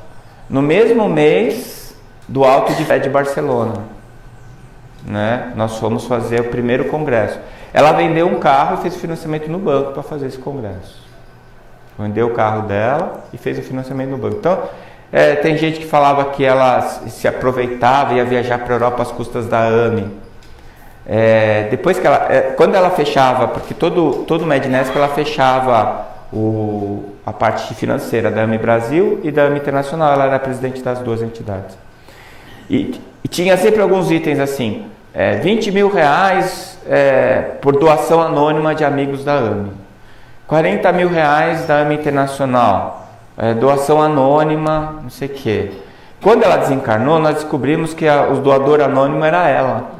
no mesmo mês do Alto de Fé de Barcelona, né? Nós fomos fazer o primeiro congresso. Ela vendeu um carro e fez financiamento no banco para fazer esse congresso. Vendeu o carro dela e fez o financiamento no banco. Então, tem gente que falava que ela se aproveitava e ia viajar para a Europa às custas da AME. Depois que quando ela fechava, porque todo o MED-Inesp ela fechava a parte financeira da AME Brasil e da AME Internacional, ela era presidente das duas entidades. E tinha sempre alguns itens assim, 20 mil reais por doação anônima de amigos da AME, 40 mil reais da AME Internacional, doação anônima, não sei o quê. Quando ela desencarnou, nós descobrimos que o doador anônimo era ela.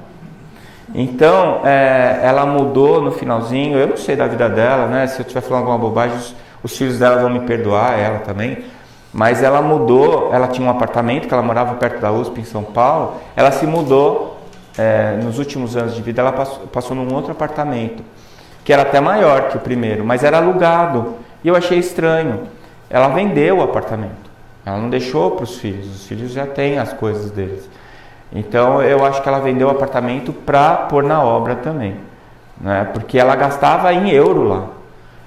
Então, ela mudou no finalzinho, eu não sei da vida dela, né? Se eu estiver falando alguma bobagem, os filhos dela vão me perdoar, ela também. Mas ela mudou, ela tinha um apartamento, que ela morava perto da USP em São Paulo, ela se mudou, nos últimos anos de vida, ela passou num outro apartamento, que era até maior que o primeiro, mas era alugado. E eu achei estranho. Ela vendeu o apartamento, ela não deixou para os filhos já têm as coisas deles. Então eu acho que ela vendeu o apartamento para pôr na obra também, né? Porque ela gastava em euro lá.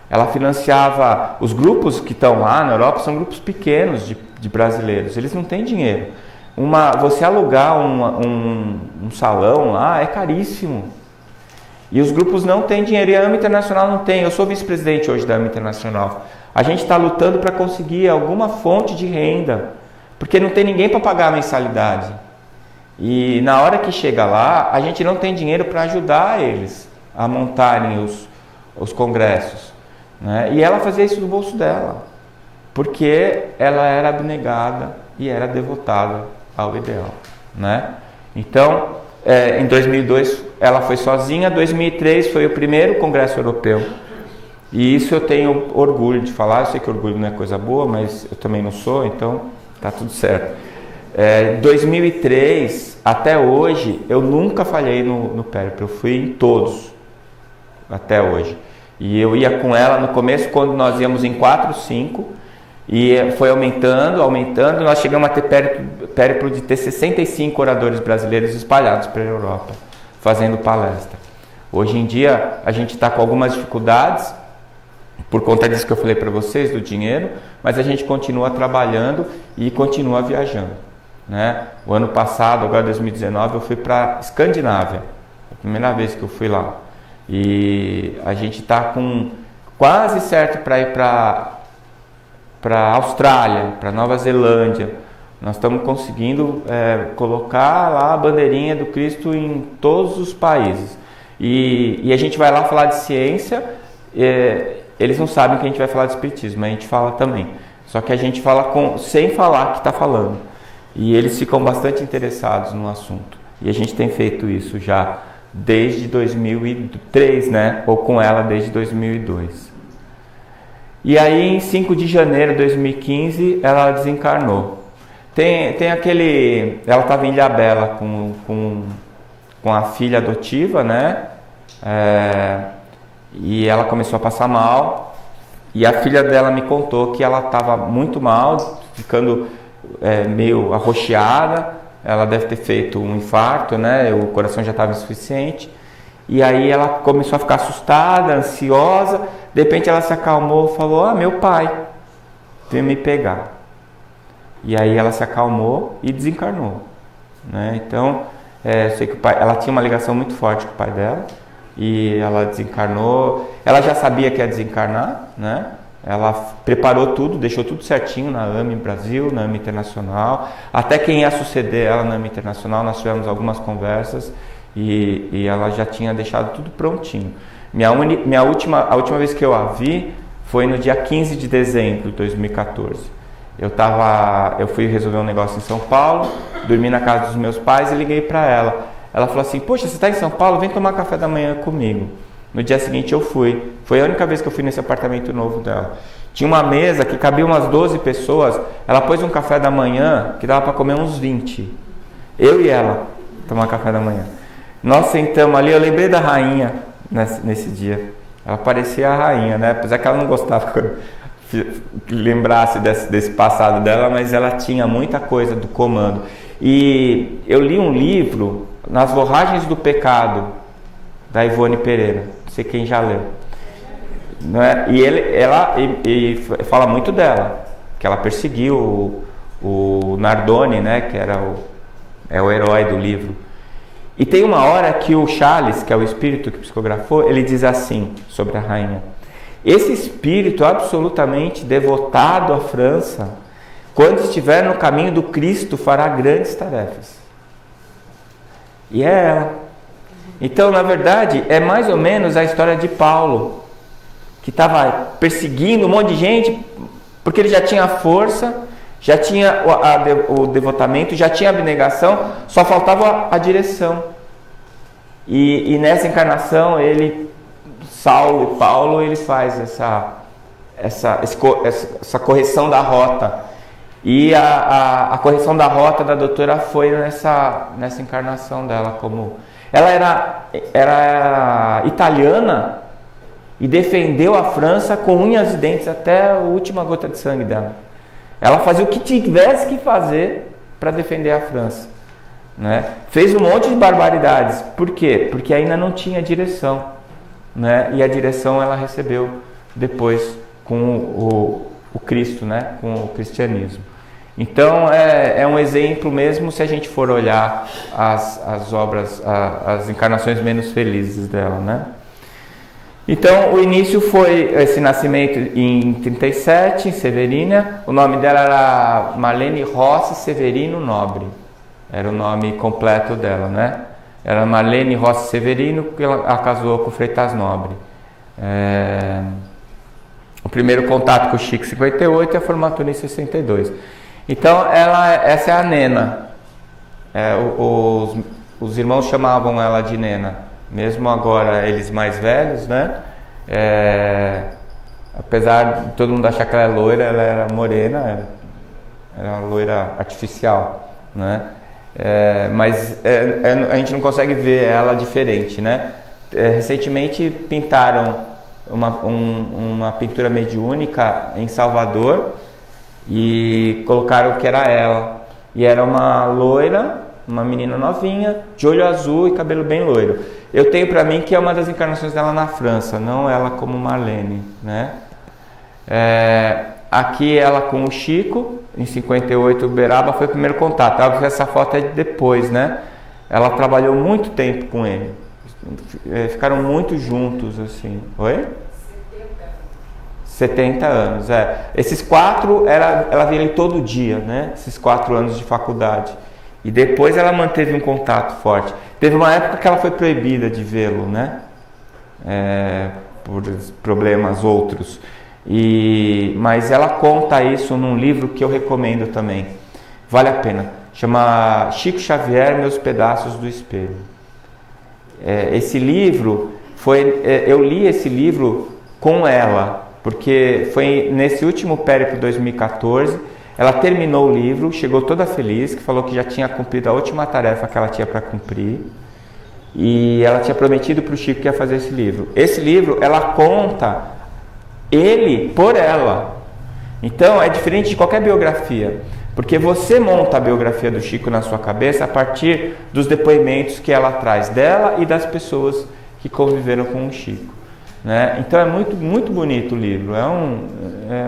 Ela financiava, os grupos que estão lá na Europa são grupos pequenos de brasileiros, eles não têm dinheiro. Você alugar um salão lá é caríssimo. E os grupos não têm dinheiro, e a AME Internacional não tem. Eu sou vice-presidente hoje da AME Internacional. A gente está lutando para conseguir alguma fonte de renda, porque não tem ninguém para pagar a mensalidade. E na hora que chega lá, a gente não tem dinheiro para ajudar eles a montarem os congressos, né? E ela fazia isso do bolso dela, porque ela era abnegada e era devotada ao ideal, né? Então, em 2002 ela foi sozinha, 2003 foi o primeiro Congresso Europeu. E isso eu tenho orgulho de falar. Eu sei que orgulho não é coisa boa, mas eu também não sou, então tá tudo certo. 2003 até hoje eu nunca falhei no Périplo, eu fui em todos até hoje. E eu ia com ela no começo, quando nós íamos em 4, 5, e foi aumentando, nós chegamos a ter périplo de ter 65 oradores brasileiros espalhados pela Europa, fazendo palestra. Hoje em dia a gente está com algumas dificuldades, por conta disso que eu falei para vocês, do dinheiro, mas a gente continua trabalhando e continua viajando, né? O ano passado, agora 2019, eu fui para Escandinávia, a primeira vez que eu fui lá. E a gente está com quase certo para ir para Austrália, para Nova Zelândia. Nós estamos conseguindo colocar lá a bandeirinha do Cristo em todos os países. E a gente vai lá falar de ciência. Eles não sabem que a gente vai falar de espiritismo, mas a gente fala também. Só que a gente fala sem falar que está falando. E eles ficam bastante interessados no assunto. E a gente tem feito isso já desde 2003, né? Ou com ela desde 2002. E aí, em 5 de janeiro de 2015, ela desencarnou. Tem aquele... Ela estava em Ilhabela com a filha adotiva, né? E ela começou a passar mal. E a filha dela me contou que ela estava muito mal, ficando meio arroxeada. Ela deve ter feito um infarto, né? O coração já estava insuficiente. E aí ela começou a ficar assustada, ansiosa. De repente ela se acalmou e falou: meu pai veio me pegar. E aí ela se acalmou e desencarnou, né? Então, eu sei que o pai, ela tinha uma ligação muito forte com o pai dela. E ela desencarnou. Ela já sabia que ia desencarnar, né? Ela preparou tudo, deixou tudo certinho na AME Brasil, na AME Internacional. Até quem ia suceder ela na AME Internacional, nós tivemos algumas conversas e ela já tinha deixado tudo prontinho. A última vez que eu a vi foi no dia 15 de dezembro de 2014. Eu fui resolver um negócio em São Paulo, dormi na casa dos meus pais e liguei para ela. Ela falou assim: poxa, você está em São Paulo? Vem tomar café da manhã comigo. No dia seguinte eu fui. Foi a única vez que eu fui nesse apartamento novo dela. Tinha uma mesa que cabia umas 12 pessoas. Ela pôs um café da manhã que dava para comer uns 20. Eu e ela tomar café da manhã. Nós sentamos ali, eu lembrei da rainha nesse dia. Ela parecia a rainha, né? Apesar que ela não gostava que eu lembrasse desse passado dela, mas ela tinha muita coisa do comando. E eu li um livro, Nas Vorragens do Pecado, da Ivone Pereira, não sei quem já leu, não é? E ela fala muito dela, que ela perseguiu o Nardoni, né, que era o herói do livro. E tem uma hora que o Charles, que é o espírito que psicografou, ele diz assim sobre a rainha: esse espírito absolutamente devotado à França, quando estiver no caminho do Cristo, fará grandes tarefas. E é ela. Então, na verdade, é mais ou menos a história de Paulo, que estava perseguindo um monte de gente, porque ele já tinha a força, já tinha o devotamento, já tinha a abnegação, só faltava a direção. E nessa encarnação, Paulo, ele faz essa correção da rota. E a correção da rota da doutora foi nessa encarnação dela. Ela era italiana e defendeu a França com unhas e dentes até a última gota de sangue dela. Ela fazia o que tivesse que fazer para defender a França, né? Fez um monte de barbaridades. Por quê? Porque ainda não tinha direção, né? E a direção ela recebeu depois com o Cristo, né? Com o cristianismo. Então é um exemplo mesmo se a gente for olhar as obras, as encarnações menos felizes dela, né? Então o início foi esse nascimento em 37, em Severina. O nome dela era Marlene Rossi Severino Nobre, era o nome completo dela, né? Era Marlene Rossi Severino, porque ela casou com o Freitas Nobre. O primeiro contato com o Chico em 58 e a formatura em 62. Então essa é a Nena. Os irmãos chamavam ela de Nena, mesmo agora eles mais velhos, né? Apesar de todo mundo achar que ela é loira, ela era morena, era uma loira artificial, né? Mas a gente não consegue ver ela diferente, né? Recentemente pintaram uma pintura mediúnica em Salvador e colocaram que era ela, e era uma loira, uma menina novinha, de olho azul e cabelo bem loiro. Eu tenho para mim que é uma das encarnações dela na França, não ela como Marlene, né? Aqui ela com o Chico, em 58, Uberaba foi o primeiro contato. Essa foto é de depois, né? Ela trabalhou muito tempo com ele, ficaram muito juntos, assim. Oi? 70 anos, Esses 4, ela via ele todo dia, né? Esses 4 anos de faculdade. E depois ela manteve um contato forte. Teve uma época que ela foi proibida de vê-lo, né? Por problemas outros. Mas ela conta isso num livro que eu recomendo também. Vale a pena. Chama Chico Xavier, Meus Pedaços do Espelho. Esse livro eu li esse livro com ela, porque foi nesse último périplo 2014, ela terminou o livro, chegou toda feliz, que falou que já tinha cumprido a última tarefa que ela tinha para cumprir, e ela tinha prometido para o Chico que ia fazer esse livro. Esse livro, ela conta ele por ela. Então é diferente de qualquer biografia, porque você monta a biografia do Chico na sua cabeça a partir dos depoimentos que ela traz dela e das pessoas que conviveram com o Chico, né? Então é muito, muito bonito o livro, é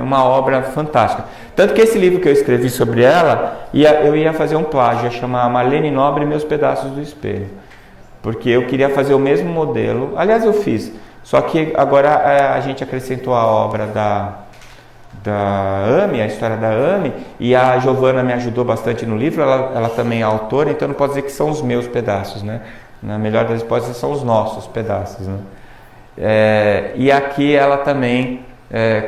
uma obra fantástica. Tanto que esse livro que eu escrevi sobre ela, eu ia fazer um plágio, ia chamar Marlene Nobre e Meus Pedaços do Espelho, porque eu queria fazer o mesmo modelo. Aliás, eu fiz, só que agora a gente acrescentou a obra da AME, a história da AME, e a Giovana me ajudou bastante no livro, ela também é autora, então não pode dizer que são os meus pedaços, né? Na melhor das hipóteses, são os nossos pedaços, né? E aqui ela também,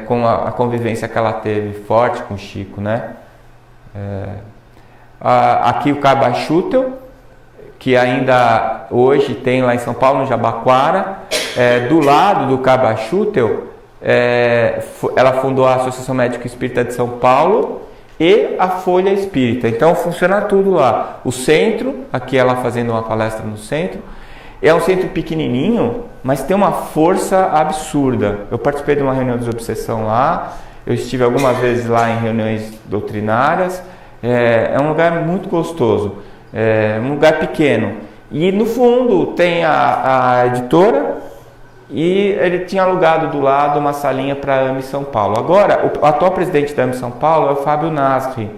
com a convivência que ela teve forte com o Chico, né? Aqui o Caba Schutel, que ainda hoje tem lá em São Paulo, no Jabaquara. Do lado do Caba Schutel, ela fundou a Associação Médico Espírita de São Paulo e a Folha Espírita. Então funciona tudo lá. O centro, aqui ela fazendo uma palestra no centro, é um centro pequenininho, mas tem uma força absurda. Eu participei de uma reunião de desobsessão lá, eu estive algumas vezes lá em reuniões doutrinárias. É um lugar muito gostoso, um lugar pequeno. E no fundo tem a editora, e ele tinha alugado do lado uma salinha para a AME São Paulo. Agora, o atual presidente da AME São Paulo é o Fábio Nasri,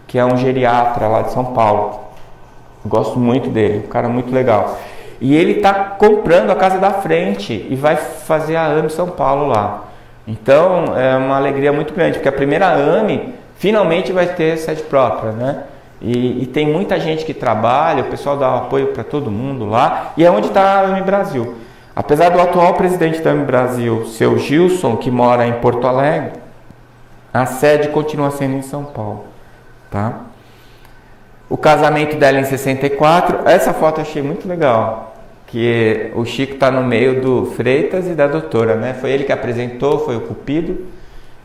que é um geriatra lá de São Paulo. Gosto muito dele, um cara muito legal. E ele está comprando a casa da frente e vai fazer a AME São Paulo lá. Então é uma alegria muito grande, porque a primeira AME finalmente vai ter sede própria, né? E tem muita gente que trabalha, o pessoal dá apoio para todo mundo lá, e é onde está a AME Brasil. Apesar do atual presidente da AME Brasil, seu Gilson, que mora em Porto Alegre, a sede continua sendo em São Paulo, tá? O casamento dela em 64, essa foto eu achei muito legal, que o Chico está no meio do Freitas e da doutora, né? Foi ele que apresentou, foi o Cupido,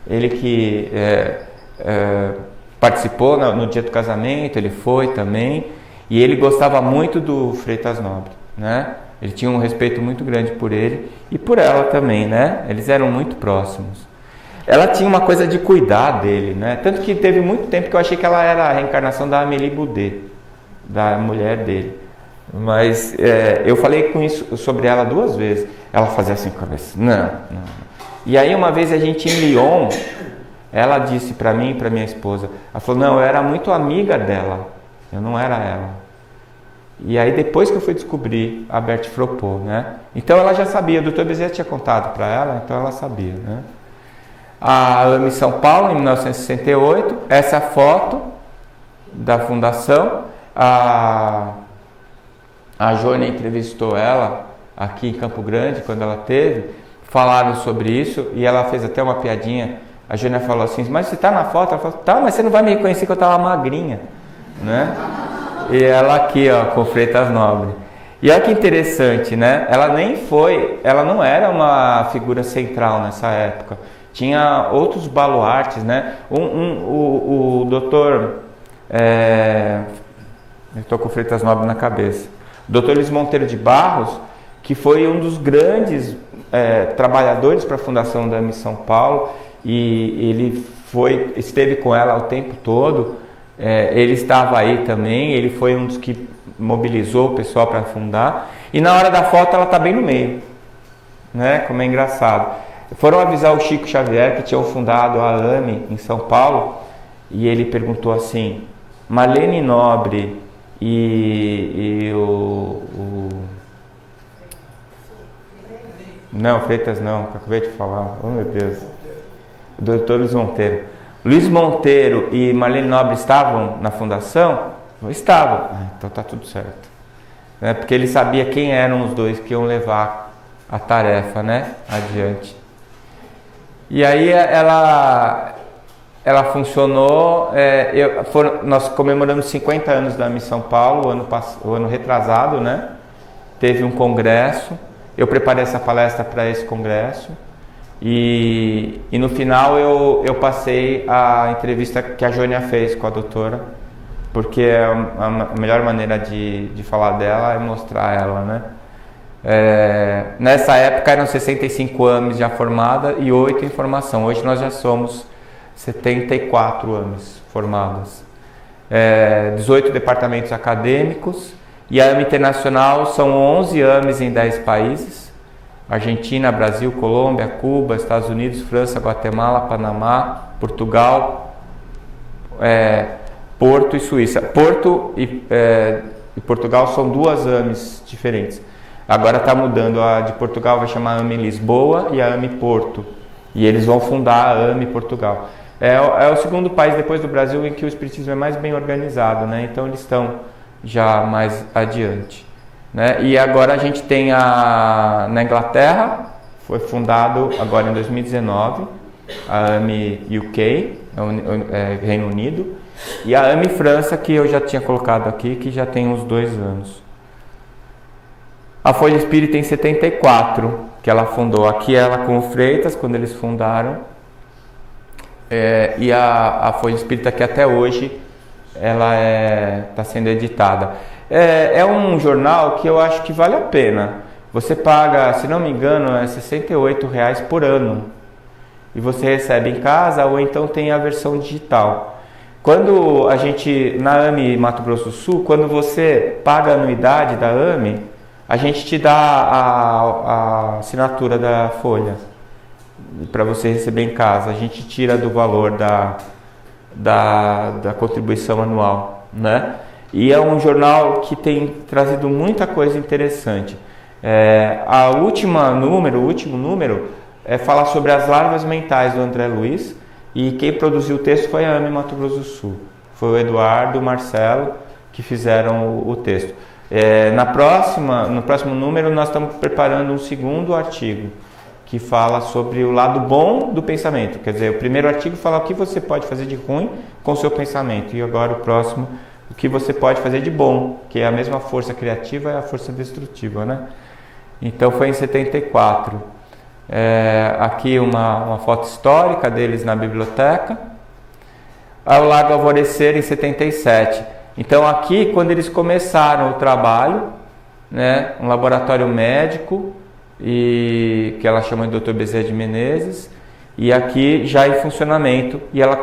ele que participou no dia do casamento, ele foi também, e ele gostava muito do Freitas Nobre, né? Ele tinha um respeito muito grande por ele e por ela também, né? Eles eram muito próximos. Ela tinha uma coisa de cuidar dele, né? Tanto que teve muito tempo que eu achei que ela era a reencarnação da Amélie Boudet, da mulher dele. Mas eu falei sobre ela 2 vezes. Ela fazia assim com a cabeça. Não. E aí uma vez a gente em Lyon, ela disse para mim e para minha esposa, ela falou, não, eu era muito amiga dela, eu não era ela. E aí depois que eu fui descobrir a Berthe Fropo, né? Então ela já sabia, o Dr. Bezerra tinha contado para ela, então ela sabia, né? A AME São Paulo, em 1968, essa foto da fundação, a Jônia entrevistou ela aqui em Campo Grande, quando ela teve, falaram sobre isso, e ela fez até uma piadinha. A Jônia falou assim, mas você está na foto? Ela falou, tá, mas você não vai me reconhecer que eu estava magrinha, né? E ela aqui, ó, com Freitas Nobre. E olha que interessante, né? Ela não era uma figura central nessa época. Tinha outros baluartes, né? O doutor... eu estou com Freitas Nobre na cabeça. O doutor Luiz Monteiro de Barros, que foi um dos grandes trabalhadores para a fundação da AME São Paulo, e ele esteve com ela o tempo todo. Ele estava aí também, ele foi um dos que mobilizou o pessoal para fundar. E na hora da foto ela está bem no meio, né? Como é engraçado. Foram avisar o Chico Xavier, que tinham fundado a AME em São Paulo, e ele perguntou assim, Marlene Nobre e Não, Freitas não, que eu acabei de falar, oh meu Deus, o doutor Luiz Monteiro. Luiz Monteiro e Marlene Nobre estavam na fundação? Estavam. Então tá tudo certo. Porque ele sabia quem eram os dois que iam levar a tarefa, né, adiante. E aí ela funcionou. Nós comemoramos 50 anos da AME São Paulo, o ano retrasado, né? Teve um congresso. Eu preparei essa palestra para esse congresso. E no final eu passei a entrevista que a Jônia fez com a doutora, porque a melhor maneira de falar dela é mostrar ela, né? Nessa época eram 65 AMEs já formadas e 8 em formação. Hoje nós já somos 74 AMEs formadas, 18 departamentos acadêmicos, e a AME Internacional são 11 AMEs em 10 países. Argentina, Brasil, Colômbia, Cuba, Estados Unidos, França, Guatemala, Panamá, Portugal, Porto e Suíça. Porto e Portugal são duas AMEs diferentes. Agora está mudando, a de Portugal vai chamar AME Lisboa e a AME Porto. E eles vão fundar a AME Portugal. É o segundo país depois do Brasil em que o espiritismo é mais bem organizado, né? Então eles estão já mais adiante. Né? E agora a gente tem na Inglaterra, foi fundado agora em 2019, a AME UK, Reino Unido, e a AME França, que eu já tinha colocado aqui, que já tem uns 2 anos. A Folha Espírita em 74, que ela fundou aqui, ela com o Freitas, quando eles fundaram, e a Folha Espírita que até hoje ela está sendo editada. É um jornal que eu acho que vale a pena. Você paga, se não me engano, R$ 68,00 por ano. E você recebe em casa, ou então tem a versão digital. Quando a gente, na AME Mato Grosso do Sul, quando você paga a anuidade da AME, a gente te dá a assinatura da Folha para você receber em casa. A gente tira do valor da contribuição anual, né? E é um jornal que tem trazido muita coisa interessante. O último número fala sobre as larvas mentais do André Luiz, e quem produziu o texto foi a AME Mato Grosso do Sul. Foi o Eduardo e o Marcelo que fizeram o texto. No próximo número nós estamos preparando um segundo artigo que fala sobre o lado bom do pensamento. Quer dizer, o primeiro artigo fala o que você pode fazer de ruim com o seu pensamento, e agora o próximo, o que você pode fazer de bom, que é a mesma força criativa e a força destrutiva, né? Então foi em 74. Aqui uma foto histórica deles na biblioteca. Ao Largo Alvorecer em 77. Então aqui, quando eles começaram o trabalho, né, um laboratório médico, e que ela chama de Dr. Bezerra de Menezes, e aqui já em funcionamento, e ela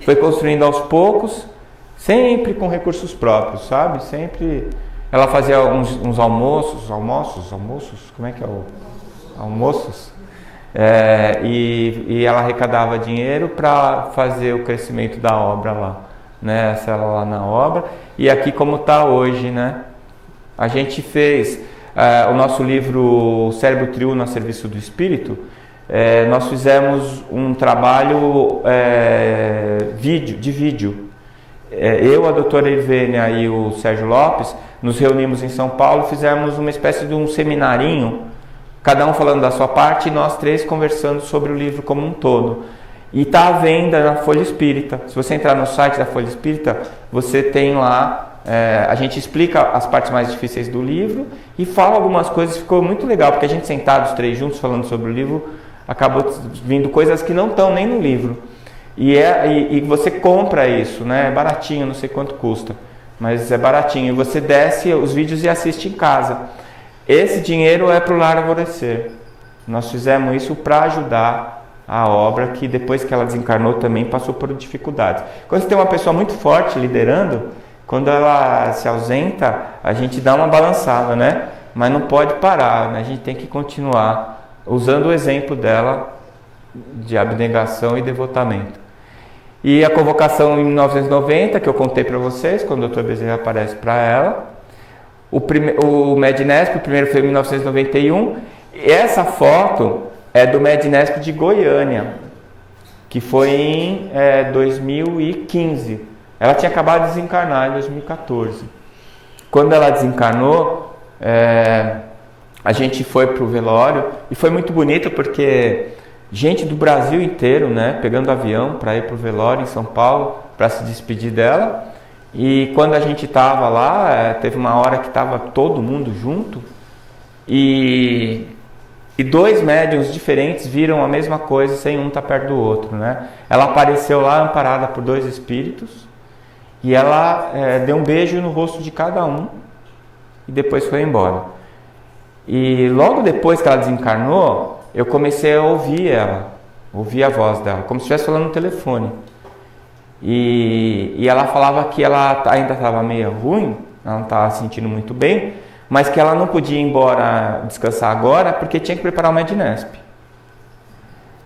foi construindo aos poucos, sempre com recursos próprios, sabe? Sempre ela fazia uns almoços, como é que é almoços? E ela arrecadava dinheiro para fazer o crescimento da obra lá, né? Essa ela lá na obra. E aqui como está hoje, né? A gente fez o nosso livro Cérebro Triuno a Serviço do Espírito. Nós fizemos um trabalho de vídeo. Eu, a doutora Irvênia e o Sérgio Lopes nos reunimos em São Paulo, fizemos uma espécie de um seminarinho, cada um falando da sua parte e nós três conversando sobre o livro como um todo. E está à venda na Folha Espírita. Se você entrar no site da Folha Espírita, você tem lá, a gente explica as partes mais difíceis do livro e fala algumas coisas, ficou muito legal, porque a gente sentados três juntos falando sobre o livro, acabou vindo coisas que não estão nem no livro. E você compra isso, né? É baratinho, não sei quanto custa, mas é baratinho. E você desce os vídeos e assiste em casa. Esse dinheiro é para o Lar Alvorecer. Nós fizemos isso para ajudar a obra, que depois que ela desencarnou também passou por dificuldades. Quando você tem uma pessoa muito forte liderando, quando ela se ausenta, a gente dá uma balançada, né? Mas não pode parar, né? A gente tem que continuar usando o exemplo dela de abnegação e devotamento. E a convocação em 1990, que eu contei para vocês, quando o Dr. Bezerra aparece para ela. O Mednesp, o primeiro foi em 1991. E essa foto é do Mednesp de Goiânia, que foi em 2015. Ela tinha acabado de desencarnar em 2014. Quando ela desencarnou, a gente foi para o velório e foi muito bonito porque gente do Brasil inteiro, né, pegando avião para ir para o velório em São Paulo para se despedir dela. E quando a gente estava lá, teve uma hora que estava todo mundo junto e dois médiuns diferentes viram a mesma coisa sem um estar perto do outro, né? Ela apareceu lá amparada por dois espíritos e ela deu um beijo no rosto de cada um e depois foi embora. E logo depois que ela desencarnou, eu comecei a ouvir ela, ouvir a voz dela, como se estivesse falando no telefone. E ela falava que ela ainda estava meio ruim, ela não estava se sentindo muito bem, mas que ela não podia ir embora descansar agora porque tinha que preparar o Mednesp,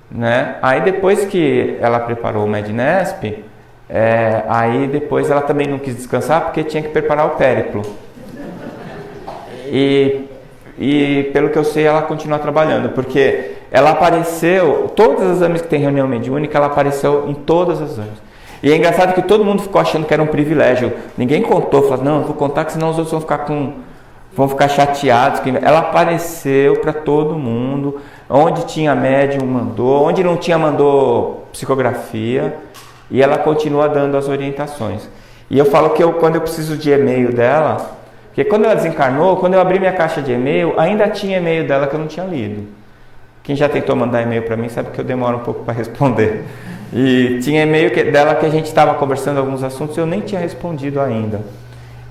né? Aí depois que ela preparou o Mednesp, aí depois ela também não quis descansar porque tinha que preparar o périplo. E pelo que eu sei, ela continua trabalhando, porque ela apareceu, todas as exames que tem reunião mediúnica, ela apareceu em todas as exames. E é engraçado que todo mundo ficou achando que era um privilégio. Ninguém contou, falou, não, eu vou contar que senão os outros vão ficar chateados. Ela apareceu para todo mundo, onde tinha médium mandou, onde não tinha mandou psicografia, e ela continua dando as orientações. E eu falo que quando eu preciso de e-mail dela, porque quando ela desencarnou, quando eu abri minha caixa de e-mail, ainda tinha e-mail dela que eu não tinha lido. Quem já tentou mandar e-mail para mim sabe que eu demoro um pouco para responder. E tinha e-mail dela que a gente estava conversando alguns assuntos e eu nem tinha respondido ainda.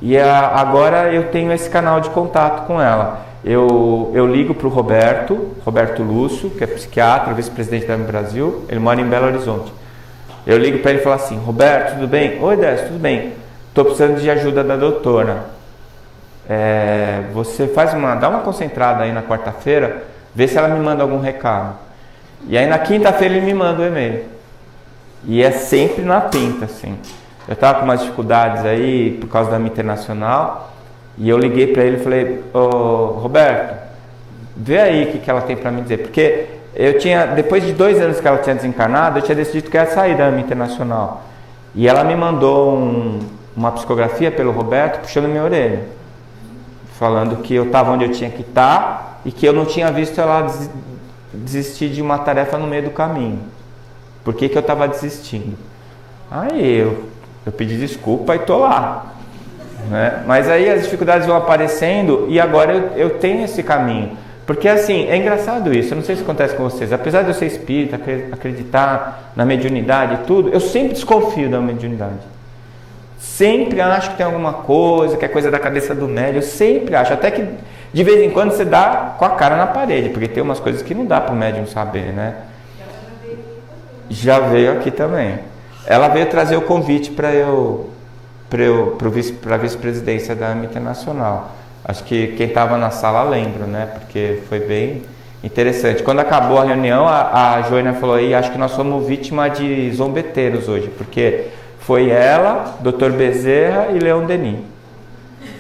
E agora eu tenho esse canal de contato com ela. Eu ligo para o Roberto Lúcio, que é psiquiatra, vice-presidente da Brasil, ele mora em Belo Horizonte. Eu ligo para ele e falo assim, Roberto, tudo bem? Oi, Décio, tudo bem? Estou precisando de ajuda da doutora. Você dá uma concentrada aí na quarta-feira, vê se ela me manda algum recado. E aí na quinta-feira ele me manda o e-mail. E é sempre na pinta, assim. Eu estava com umas dificuldades aí por causa da minha internacional. E eu liguei para ele e falei, Roberto, vê aí o que ela tem para me dizer. Porque depois de 2 anos que ela tinha desencarnado, eu tinha decidido que ia sair da minha internacional. E ela me mandou uma psicografia pelo Roberto puxando minha orelha, falando que eu estava onde eu tinha que estar e que eu não tinha visto ela desistir de uma tarefa no meio do caminho. Por que eu estava desistindo? Aí eu pedi desculpa e estou lá, né? Mas aí as dificuldades vão aparecendo e agora eu tenho esse caminho. Porque assim, é engraçado isso, eu não sei se acontece com vocês, apesar de eu ser espírita, acreditar na mediunidade e tudo, eu sempre desconfio da mediunidade. Sempre acho que tem alguma coisa, que é coisa da cabeça do médium, eu sempre acho, até que de vez em quando você dá com a cara na parede, porque tem umas coisas que não dá para o médium saber, né? Já veio aqui também. Ela veio trazer o convite para a vice-presidência da AMA Internacional. Acho que quem estava na sala lembra, né? Porque foi bem Interessante. Quando acabou a reunião, a Joênia falou aí, acho que nós somos vítima de zombeteiros hoje, porque foi ela, Dr. Bezerra e Leon Denis.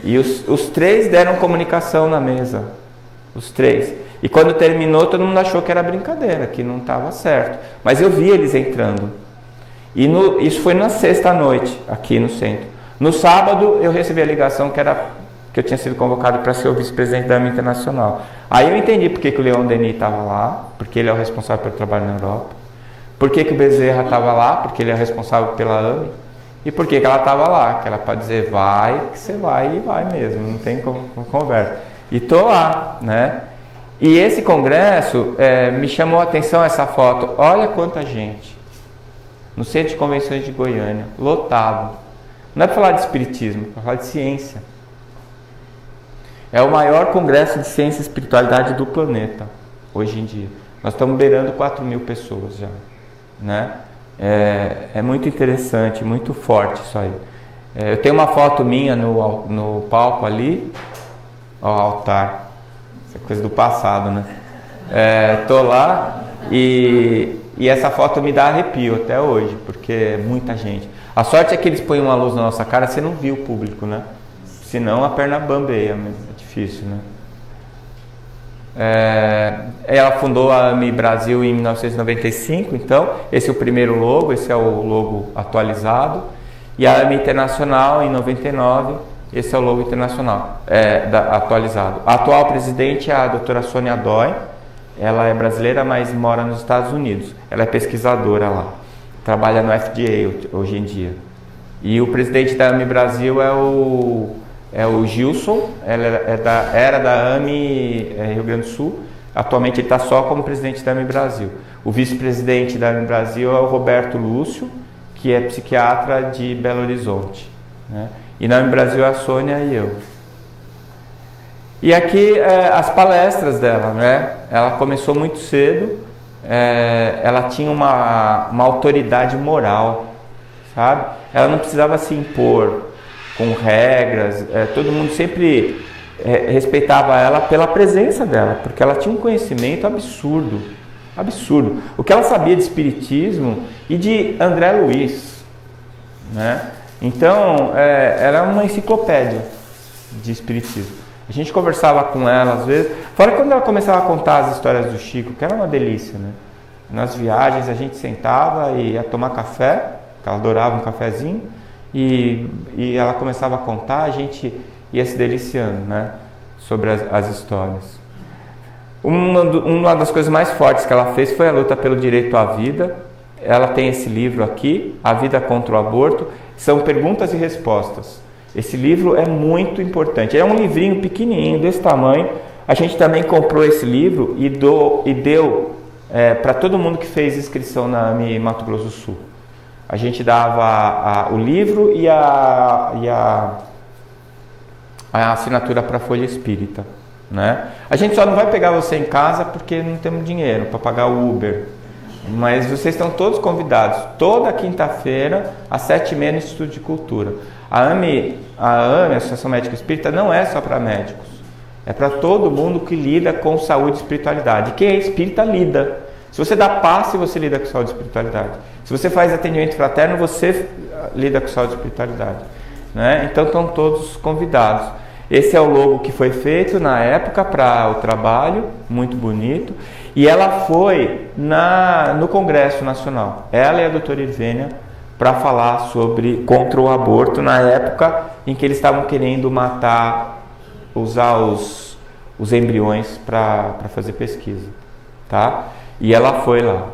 E os três deram comunicação na mesa. Os três. E quando terminou, todo mundo achou que era brincadeira, que não estava certo. Mas eu vi eles entrando. E isso foi na sexta-noite, aqui no centro. No sábado, eu recebi a ligação que eu tinha sido convocado para ser o vice-presidente da AME Internacional. Aí eu entendi por que o Leon Denis estava lá, porque ele é o responsável pelo trabalho na Europa. Por que o Bezerra estava lá, porque ele é o responsável pela AME. E por que ela estava lá, que era para dizer vai, que você vai e vai mesmo, não tem como conversa. E estou lá, né? E esse congresso me chamou a atenção essa foto. Olha quanta gente. No Centro de Convenções de Goiânia, lotado. Não é para falar de espiritismo, é para falar de ciência. É o maior congresso de ciência e espiritualidade do planeta, hoje em dia. Nós estamos beirando 4.000 pessoas já, né? É muito interessante, muito forte isso aí. Eu tenho uma foto minha no palco ali, ó, altar, isso é coisa do passado, né? Tô lá e essa foto me dá arrepio até hoje, porque é muita gente. A sorte é que eles põem uma luz na nossa cara, você não viu o público, né? Senão a perna bambeia, mas é difícil, né? Ela fundou a AME Brasil em 1995, então esse é o primeiro logo, esse é o logo atualizado. E a AME Internacional em 99, esse é o logo internacional atualizado. A atual presidente é a doutora Sônia Dói, ela é brasileira, mas mora nos Estados Unidos. Ela é pesquisadora lá, trabalha no FDA hoje em dia. E o presidente da AME Brasil é o Gilson, era da AME Rio Grande do Sul, atualmente ele está só como presidente da AME Brasil. O vice-presidente da AME Brasil é o Roberto Lúcio, que é psiquiatra de Belo Horizonte, né? E na AME Brasil é a Sônia e eu. E aqui as palestras dela, né? Ela começou muito cedo, ela tinha uma autoridade moral, sabe? Ela não precisava se impor com regras, todo mundo sempre respeitava ela pela presença dela, porque ela tinha um conhecimento absurdo, absurdo. O que ela sabia de espiritismo e de André Luiz, né? Então, era uma enciclopédia de espiritismo. A gente conversava com ela às vezes, fora quando ela começava a contar as histórias do Chico, que era uma delícia, né? Nas viagens a gente sentava e ia tomar café, que ela adorava um cafezinho, e ela começava a contar, a gente ia se deliciando, né, sobre as histórias. Uma das coisas mais fortes que ela fez foi a luta pelo direito à vida. Ela tem esse livro aqui, A Vida contra o Aborto, são perguntas e respostas. Esse livro é muito importante, é um livrinho pequenininho, desse tamanho. A gente também comprou esse livro e deu para todo mundo que fez inscrição na AME Mato Grosso do Sul. A gente dava o livro e a assinatura para a Folha Espírita, né? A gente só não vai pegar você em casa porque não temos dinheiro para pagar o Uber. Mas vocês estão todos convidados, toda quinta-feira, às 7h30 no Instituto de Cultura. A AME, a Associação Médica Espírita, não é só para médicos. É para todo mundo que lida com saúde e espiritualidade. Quem é espírita lida. Se você dá passe, você lida com saúde e espiritualidade. Se você faz atendimento fraterno, você lida com saúde e espiritualidade, né? Então estão todos convidados. Esse é o logo que foi feito na época para o trabalho, muito bonito. E ela foi no Congresso Nacional, ela e a doutora Irvênia, para falar contra o aborto, na época em que eles estavam querendo usar os embriões para fazer pesquisa, tá? E ela foi lá.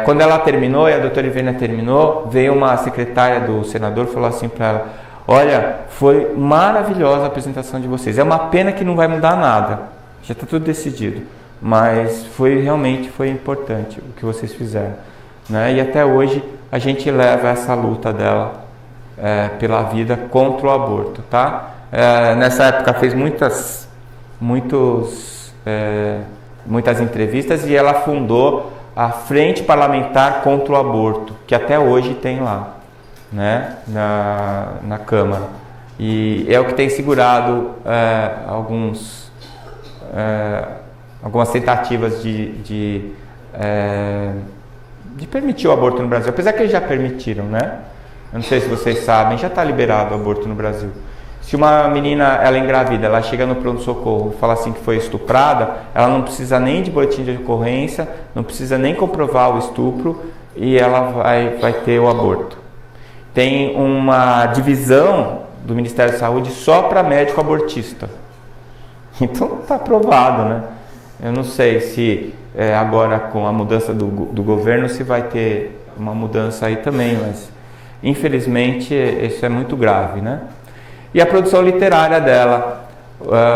Quando ela terminou, e a doutora Irvênia terminou, veio uma secretária do senador e falou assim para ela: olha, foi maravilhosa a apresentação de vocês, é uma pena que não vai mudar nada, já está tudo decidido, mas realmente foi importante o que vocês fizeram, né? E até hoje a gente leva essa luta dela pela vida contra o aborto, tá? Nessa época fez muitas entrevistas e ela fundou a Frente Parlamentar contra o Aborto, que até hoje tem lá, né, na Câmara. E é o que tem segurado algumas tentativas de permitir o aborto no Brasil, apesar que eles já permitiram, né? Eu não sei se vocês sabem, já está liberado o aborto no Brasil. Se uma menina, ela engravida, ela chega no pronto-socorro e fala assim que foi estuprada, ela não precisa nem de boletim de ocorrência, não precisa nem comprovar o estupro e ela vai ter o aborto. Tem uma divisão do Ministério da Saúde só para médico abortista. Então está aprovado, né? Eu não sei se agora com a mudança do governo se vai ter uma mudança aí também, mas infelizmente isso é muito grave, né? E a produção literária dela,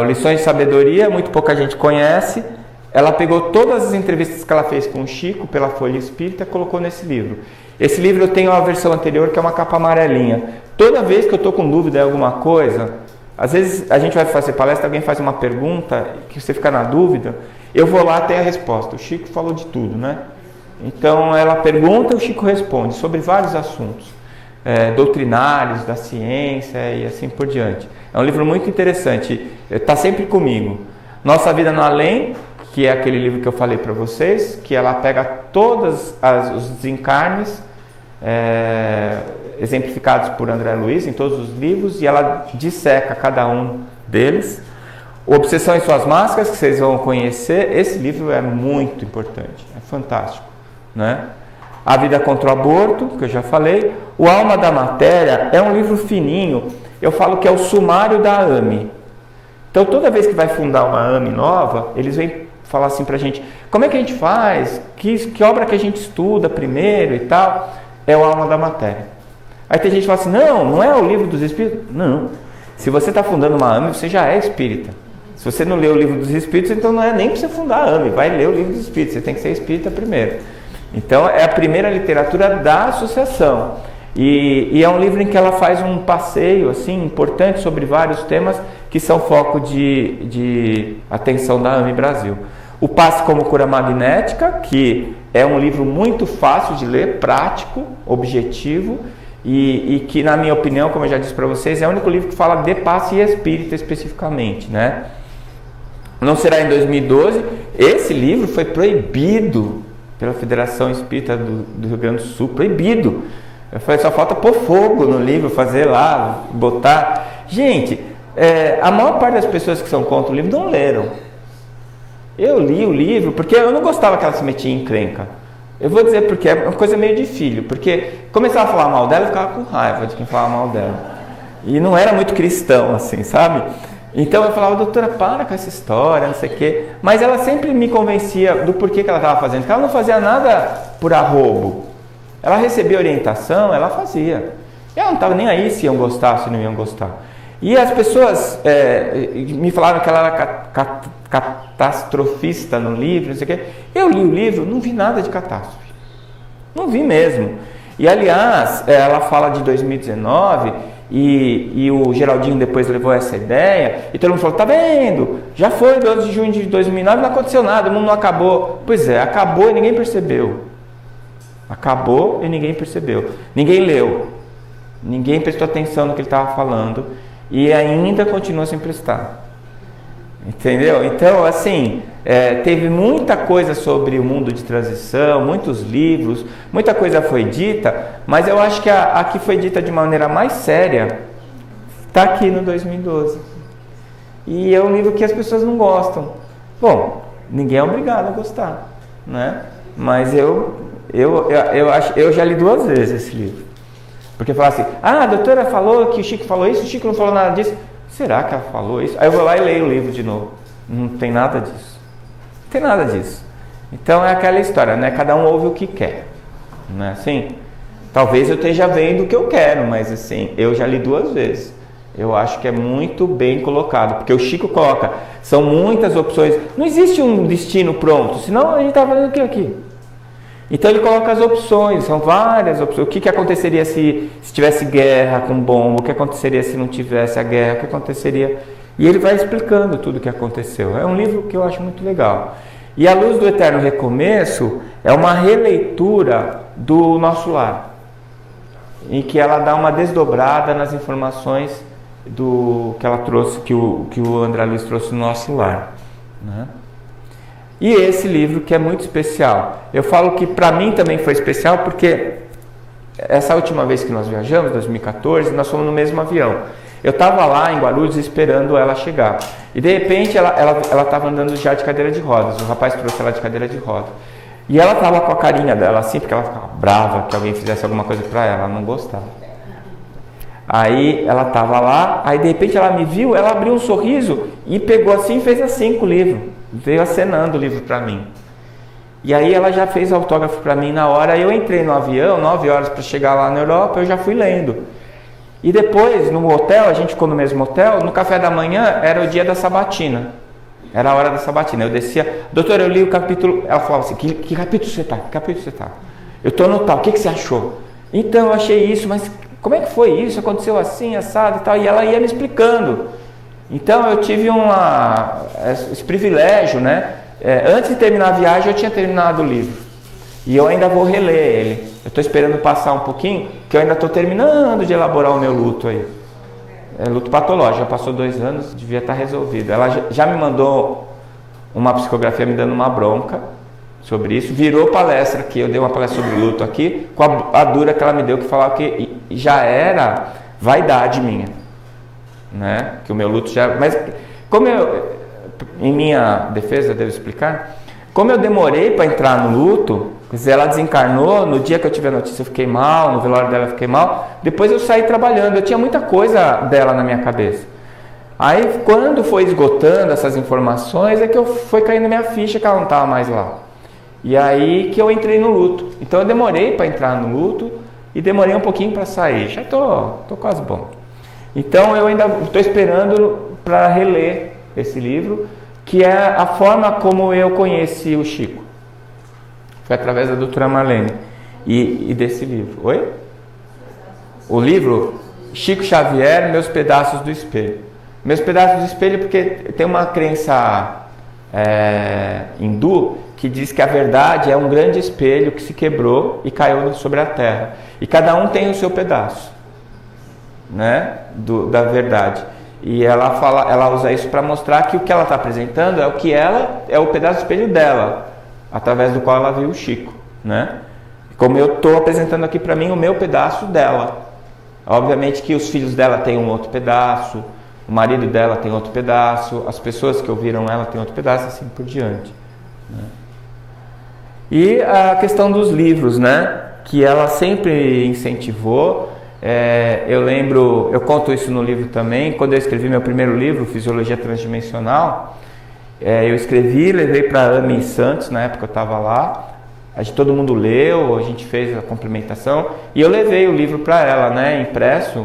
Lições de Sabedoria, muito pouca gente conhece. Ela pegou todas as entrevistas que ela fez com o Chico pela Folha Espírita e colocou nesse livro. Esse livro eu tenho a versão anterior, que é uma capa amarelinha. Toda vez que eu estou com dúvida em alguma coisa, às vezes a gente vai fazer palestra, alguém faz uma pergunta que você fica na dúvida, eu vou lá ter a resposta. O Chico falou de tudo, né? Então ela pergunta, o Chico responde sobre vários assuntos. Doutrinários, da ciência e assim por diante. É um livro muito interessante, está sempre comigo. Nossa Vida no Além, que é aquele livro que eu falei para vocês, que ela pega todos os desencarnes exemplificados por André Luiz em todos os livros e ela disseca cada um deles. Obsessão e Suas Máscaras, que vocês vão conhecer, esse livro é muito importante, é fantástico, né? A Vida contra o Aborto, que eu já falei. O Alma da Matéria é um livro fininho, eu falo que é o sumário da AME. Então toda vez que vai fundar uma AME nova, eles vêm falar assim pra gente, como é que a gente faz? Que obra que a gente estuda primeiro e tal? É o Alma da Matéria. Aí tem gente que fala assim, não é o Livro dos Espíritos? Não. Se você está fundando uma AME, você já é espírita. Se você não lê o Livro dos Espíritos, então não é nem para você fundar a AME, vai ler o Livro dos Espíritos, você tem que ser espírita primeiro. Então é a primeira literatura da associação e é um livro em que ela faz um passeio assim importante sobre vários temas que são foco de atenção da AME Brasil. O Passe como Cura Magnética, que é um livro muito fácil de ler, prático, objetivo e que, na minha opinião, como eu já disse para vocês, é o único livro que fala de passe espírita especificamente, né? Não Será em 2012. Esse livro foi proibido pela Federação Espírita do Rio Grande do Sul, proibido. Eu falei, só falta pôr fogo no livro, fazer lá, botar. Gente, a maior parte das pessoas que são contra o livro não leram. Eu li o livro porque eu não gostava que ela se metia em encrenca. Eu vou dizer porque é uma coisa meio de filho, porque começava a falar mal dela, eu ficava com raiva de quem falava mal dela. E não era muito cristão, assim, sabe? Então eu falava, doutora, para com essa história, não sei o quê. Mas ela sempre me convencia do porquê que ela estava fazendo. Porque ela não fazia nada por arrobo. Ela recebia orientação, ela fazia. E ela não estava nem aí se iam gostar, se não iam gostar. E as pessoas me falaram que ela era catastrofista no livro, não sei o quê. Eu li o livro, não vi nada de catástrofe. Não vi mesmo. E aliás, ela fala de 2019... E o Geraldinho depois levou essa ideia e todo mundo falou, tá vendo? Já foi 12 de junho de 2009, não aconteceu nada, o mundo não acabou. Pois é, acabou e ninguém percebeu. Acabou e ninguém percebeu. Ninguém leu. Ninguém prestou atenção no que ele estava falando e ainda continua sem prestar. Entendeu? Então, assim, teve muita coisa sobre o mundo de transição, muitos livros, muita coisa foi dita, mas eu acho que a que foi dita de maneira mais séria está aqui no 2012. E é um livro que as pessoas não gostam. Bom, ninguém é obrigado a gostar, né? Mas eu já li 2 vezes esse livro. Porque fala assim, a doutora falou que o Chico falou isso, o Chico não falou nada disso. Será que ela falou isso? Aí eu vou lá e leio o livro de novo. Não tem nada disso. Não tem nada disso. Então é aquela história, né? Cada um ouve o que quer. Não é assim? Talvez eu esteja vendo o que eu quero, mas assim, eu já li 2 vezes. Eu acho que é muito bem colocado. Porque o Chico coloca, são muitas opções. Não existe um destino pronto, senão a gente está fazendo o que aqui? Então ele coloca as opções, são várias opções. O que aconteceria se tivesse guerra com bomba? O que aconteceria se não tivesse a guerra? O que aconteceria? E ele vai explicando tudo o que aconteceu. É um livro que eu acho muito legal. E A Luz do Eterno Recomeço é uma releitura do Nosso Lar, em que ela dá uma desdobrada nas informações que ela trouxe, que o André Luiz trouxe no Nosso Lar, né? E esse livro que é muito especial. Eu falo que para mim também foi especial porque essa última vez que nós viajamos, 2014, nós fomos no mesmo avião. Eu estava lá em Guarulhos esperando ela chegar. E de repente ela estava andando já de cadeira de rodas. O rapaz trouxe ela de cadeira de rodas. E ela estava com a carinha dela assim, porque ela ficava brava que alguém fizesse alguma coisa para ela. Ela não gostava. Aí ela estava lá, aí de repente ela me viu, ela abriu um sorriso e pegou assim e fez assim com o livro. Veio acenando o livro para mim. E aí ela já fez autógrafo para mim na hora. Eu entrei no avião, 9 horas para chegar lá na Europa, eu já fui lendo. E depois, no hotel, a gente ficou no mesmo hotel, no café da manhã era o dia da sabatina. Era a hora da sabatina. Eu descia, doutor, eu li o capítulo. Ela falava assim, que capítulo você está? Que capítulo você está? Eu estou no tal, o que você achou? Então, eu achei isso, mas como é que foi isso? Aconteceu assim, assado e tal. E ela ia me explicando. Então, eu tive esse privilégio, né? Antes de terminar a viagem, eu tinha terminado o livro. E eu ainda vou reler ele. Eu estou esperando passar um pouquinho, que eu ainda estou terminando de elaborar o meu luto aí. É luto patológico, já passou 2 anos, devia estar resolvido. Ela já me mandou uma psicografia me dando uma bronca sobre isso. Virou palestra aqui, eu dei uma palestra sobre luto aqui, com a dura que ela me deu, que falava que já era vaidade minha. Né? Que o meu luto já... Mas como em minha defesa, eu devo explicar, como eu demorei para entrar no luto, quer dizer, ela desencarnou, no dia que eu tive a notícia eu fiquei mal, no velório dela eu fiquei mal, depois eu saí trabalhando, eu tinha muita coisa dela na minha cabeça. Aí quando foi esgotando essas informações, é que foi caindo minha ficha que ela não estava mais lá. E aí que eu entrei no luto. Então eu demorei para entrar no luto e demorei um pouquinho para sair. Já tô quase bom. Então eu ainda estou esperando para reler esse livro, que é a forma como eu conheci o Chico. Foi através da doutora Marlene e desse livro. Oi? O livro Chico Xavier, Meus Pedaços do Espelho. Meus Pedaços do Espelho porque tem uma crença hindu que diz que a verdade é um grande espelho que se quebrou e caiu sobre a terra. E cada um tem o seu pedaço, né, da verdade. E ela usa isso para mostrar que o que ela está apresentando é o pedaço do espelho dela, através do qual ela viu o Chico, né? Como eu estou apresentando aqui para mim o meu pedaço dela. Obviamente que os filhos dela têm um outro pedaço, o marido dela tem outro pedaço, as pessoas que ouviram ela têm outro pedaço, assim por diante, né? E a questão dos livros, né? Que ela sempre incentivou. Eu lembro, eu conto isso no livro também, quando eu escrevi meu primeiro livro, Fisiologia Transdimensional, eu escrevi, levei para a Ami Santos, na época eu estava lá, todo mundo leu, a gente fez a complementação, e eu levei o livro para ela, né, impresso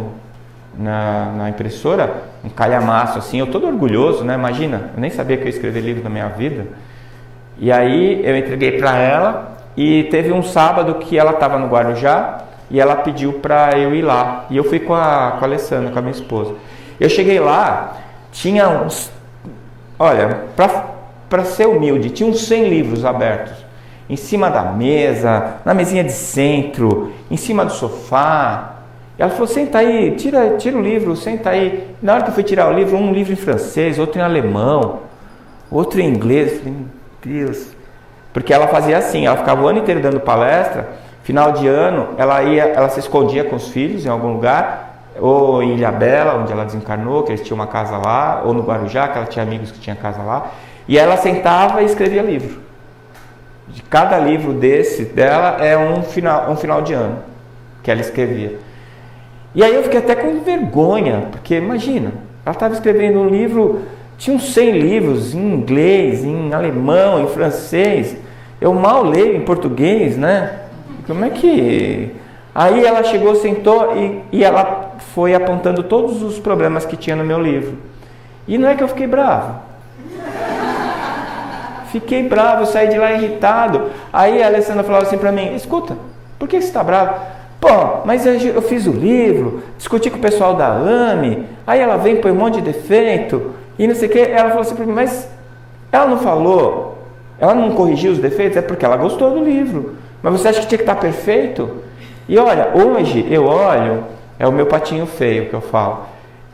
na impressora, um calhamaço assim, eu todo orgulhoso, né, imagina, eu nem sabia que eu ia escrever livro na minha vida, e aí eu entreguei para ela, e teve um sábado que ela estava no Guarujá, e ela pediu para eu ir lá. E eu fui com a Alessandra, com a minha esposa. Eu cheguei lá, tinha uns... Olha, para ser humilde, tinha uns 100 livros abertos. Em cima da mesa, na mesinha de centro, em cima do sofá. Ela falou, senta aí, tira o livro, senta aí. Na hora que eu fui tirar o livro, um livro em francês, outro em alemão, outro em inglês. Eu falei, meu Deus. Porque ela fazia assim, ela ficava o ano inteiro dando palestra. Final de ano, ela se escondia com os filhos em algum lugar, ou em Ilhabela, onde ela desencarnou, que eles tinham uma casa lá, ou no Guarujá, que ela tinha amigos que tinham casa lá, e ela sentava e escrevia livro. De cada livro dela é um final de ano que ela escrevia. E aí eu fiquei até com vergonha, porque imagina, ela estava escrevendo um livro, tinha uns 100 livros em inglês, em alemão, em francês, eu mal leio em português, né? Como é que... Aí ela chegou, sentou e ela foi apontando todos os problemas que tinha no meu livro. E não é que eu fiquei bravo. Fiquei bravo, eu saí de lá irritado. Aí a Alessandra falava assim pra mim, escuta, por que você está bravo? Pô, mas eu fiz o livro, discuti com o pessoal da AME, aí ela vem, põe um monte de defeito, e não sei o que. Ela falou assim pra mim, mas ela não falou, ela não corrigiu os defeitos, é porque ela gostou do livro. Mas você acha que tinha que estar perfeito? E olha, hoje eu olho, é o meu patinho feio que eu falo.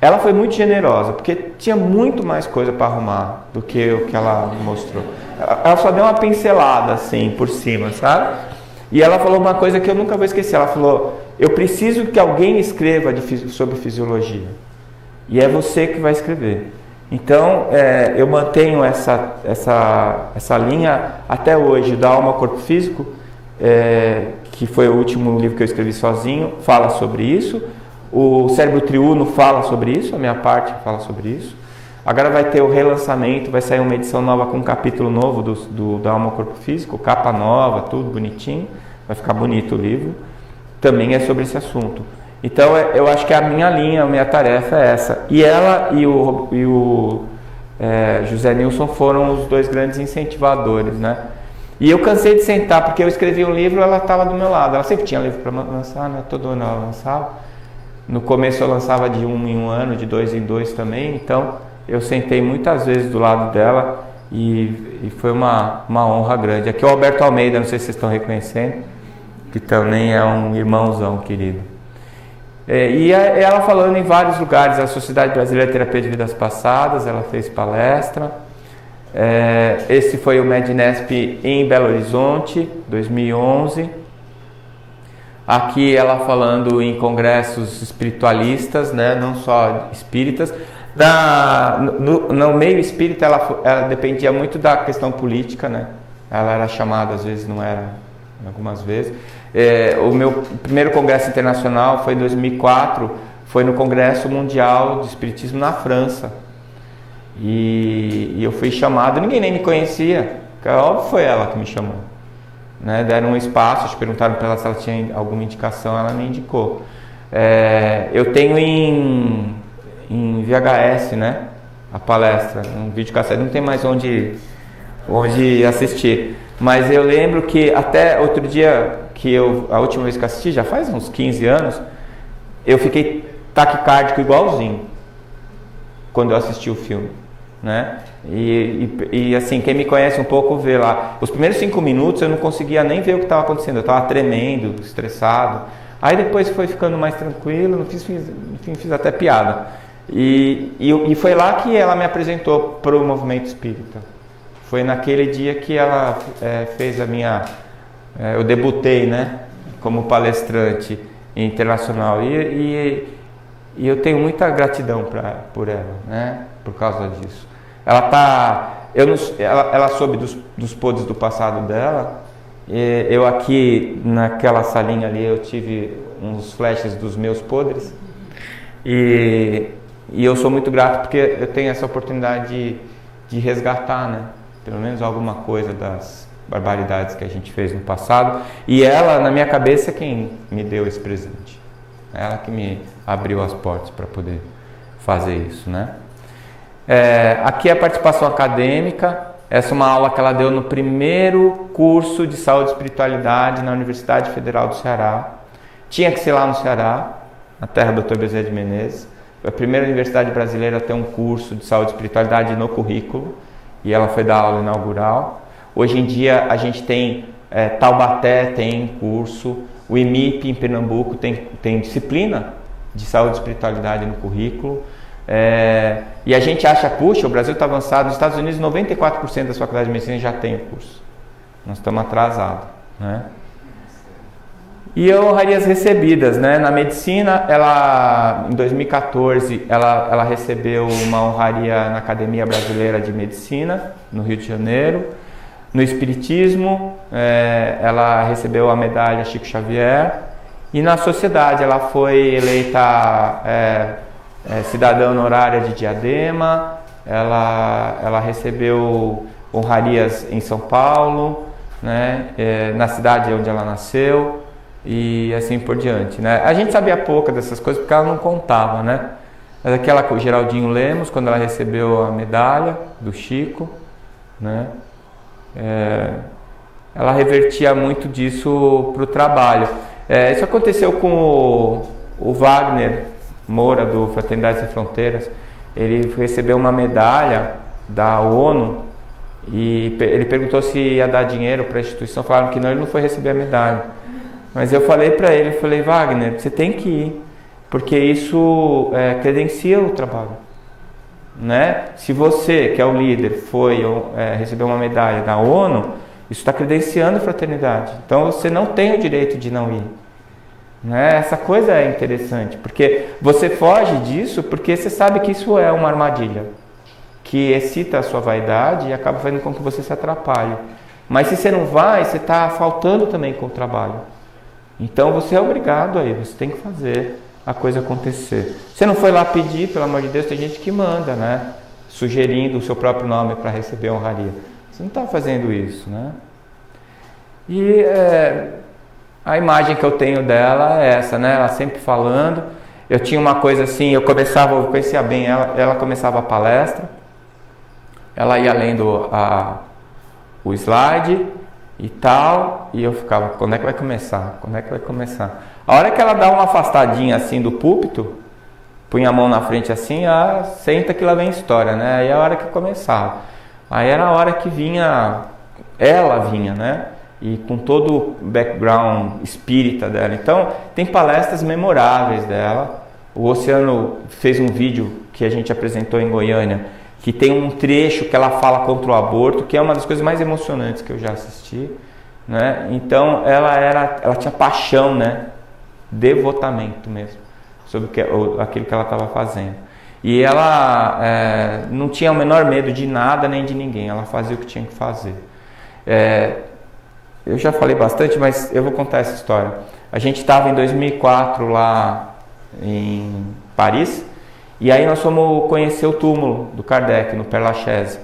ela foi muito generosa, porque tinha muito mais coisa para arrumar do que o que ela mostrou. Ela só deu uma pincelada assim por cima, sabe? E ela falou uma coisa que eu nunca vou esquecer. Ela falou: eu preciso que alguém escreva sobre fisiologia, e é você que vai escrever. Então eu mantenho essa linha até hoje. Da Alma ao Corpo Físico, que foi o último livro que eu escrevi sozinho, fala sobre isso. O Cérebro Triuno fala sobre isso, a minha parte fala sobre isso. Agora vai ter o relançamento, vai sair uma edição nova com um capítulo novo da Alma ao Corpo Físico, capa nova, tudo bonitinho, vai ficar bonito o livro. Também é sobre esse assunto. Então eu acho que a minha linha, a minha tarefa é essa. E ela e o José Nilson foram os dois grandes incentivadores, né? E eu cansei de sentar, porque eu escrevi um livro, ela estava do meu lado. Ela sempre tinha livro para lançar, né? Todo ano ela lançava. No começo eu lançava de 1 em 1 ano, de 2 em 2 também. Então eu sentei muitas vezes do lado dela e foi uma honra grande. Aqui é o Alberto Almeida, não sei se vocês estão reconhecendo, que também é um irmãozão querido. E ela falando em vários lugares, a Sociedade Brasileira de Terapia de Vidas Passadas, ela fez palestra. Esse foi o Mednesp em Belo Horizonte, 2011. Aqui ela falando em congressos espiritualistas, né, não só espíritas. No meio espírita ela dependia muito da questão política, né? Ela era chamada, às vezes não era, algumas vezes. O meu primeiro congresso internacional foi em 2004, foi no Congresso Mundial de Espiritismo na França. E eu fui chamado, ninguém nem me conhecia, óbvio foi ela que me chamou. Né? Deram um espaço, perguntaram para ela se ela tinha alguma indicação, ela me indicou. Eu tenho em VHS, né, a palestra, um videocassete, não tem mais onde assistir. Mas eu lembro que até outro dia, a última vez que assisti, já faz uns 15 anos, eu fiquei taquicárdico igualzinho quando eu assisti o filme, né? E assim, quem me conhece um pouco vê lá, os primeiros 5 minutos eu não conseguia nem ver o que estava acontecendo, eu estava tremendo, estressado. Aí depois foi ficando mais tranquilo, fiz até piada. E foi lá que ela me apresentou para o movimento espírita. Foi naquele dia que ela fez eu debutei, né, como palestrante internacional. E eu tenho muita gratidão por ela, né, por causa disso. Ela soube dos podres do passado dela. Eu aqui naquela salinha ali eu tive uns flashes dos meus podres. E eu sou muito grato porque eu tenho essa oportunidade de resgatar, né, pelo menos alguma coisa das barbaridades que a gente fez no passado. E ela, na minha cabeça, é quem me deu esse presente. Ela que me abriu as portas para poder fazer isso, né? Aqui é a participação acadêmica. Essa é uma aula que ela deu no primeiro curso de saúde e espiritualidade na Universidade Federal do Ceará. Tinha que ser lá no Ceará, na terra do Dr. Bezerra de Menezes. Foi a primeira universidade brasileira a ter um curso de saúde e espiritualidade no currículo. E ela foi dar aula inaugural. Hoje em dia a gente tem Taubaté tem curso, o IMIP em Pernambuco tem disciplina de saúde e espiritualidade no currículo. E a gente acha, puxa, o Brasil está avançado. Nos Estados Unidos 94% das faculdades de medicina já tem o curso. Nós estamos atrasados, né? E honrarias recebidas, né? Na medicina, em 2014, ela recebeu uma honraria na Academia Brasileira de Medicina, no Rio de Janeiro. No Espiritismo, ela recebeu a medalha Chico Xavier. E na sociedade, ela foi eleita cidadã honorária de Diadema. Ela recebeu honrarias em São Paulo, né? Na cidade onde ela nasceu. E assim por diante, né? A gente sabia pouco dessas coisas porque ela não contava, né? Mas aquela com o Geraldinho Lemos, quando ela recebeu a medalha do Chico, né? Ela revertia muito disso para o trabalho. Isso aconteceu com o Wagner Moura, do Fraternidade Sem Fronteiras. Ele recebeu uma medalha da ONU e ele perguntou se ia dar dinheiro para a instituição. Falaram que não, ele não foi receber a medalha. Mas eu falei para ele, Wagner, você tem que ir. porque isso credencia o trabalho, né? Se você, que é o líder, recebeu uma medalha da ONU, isso está credenciando a fraternidade. Então você não tem o direito de não ir, né? Essa coisa é interessante, porque você foge disso porque você sabe que isso é uma armadilha que excita a sua vaidade e acaba fazendo com que você se atrapalhe. Mas se você não vai, você está faltando também com o trabalho. Então você é obrigado aí, você tem que fazer a coisa acontecer. Você não foi lá pedir, pelo amor de Deus, tem gente que manda, né? Sugerindo o seu próprio nome para receber a honraria. Você não está fazendo isso, né? E a imagem que eu tenho dela é essa, né? Ela sempre falando. Eu tinha uma coisa assim, eu conhecia bem ela começava a palestra, ela ia lendo o slide e tal, e eu ficava, quando é que vai começar? Quando é que vai começar? A hora que ela dá uma afastadinha assim do púlpito, punha a mão na frente assim, senta que lá vem história, né? Aí é a hora que começava. Aí era a hora que ela vinha, né? E com todo o background espírita dela. Então, tem palestras memoráveis dela. O Oceano fez um vídeo que a gente apresentou em Goiânia, que tem um trecho que ela fala contra o aborto, que é uma das coisas mais emocionantes que eu já assisti, né? Então, ela tinha paixão, né? Devotamento mesmo, sobre aquilo que ela estava fazendo. E ela não tinha o menor medo de nada nem de ninguém, ela fazia o que tinha que fazer. Eu já falei bastante, mas eu vou contar essa história. A gente estava em 2004 lá em Paris, e aí nós fomos conhecer o túmulo do Kardec no Père Lachaise.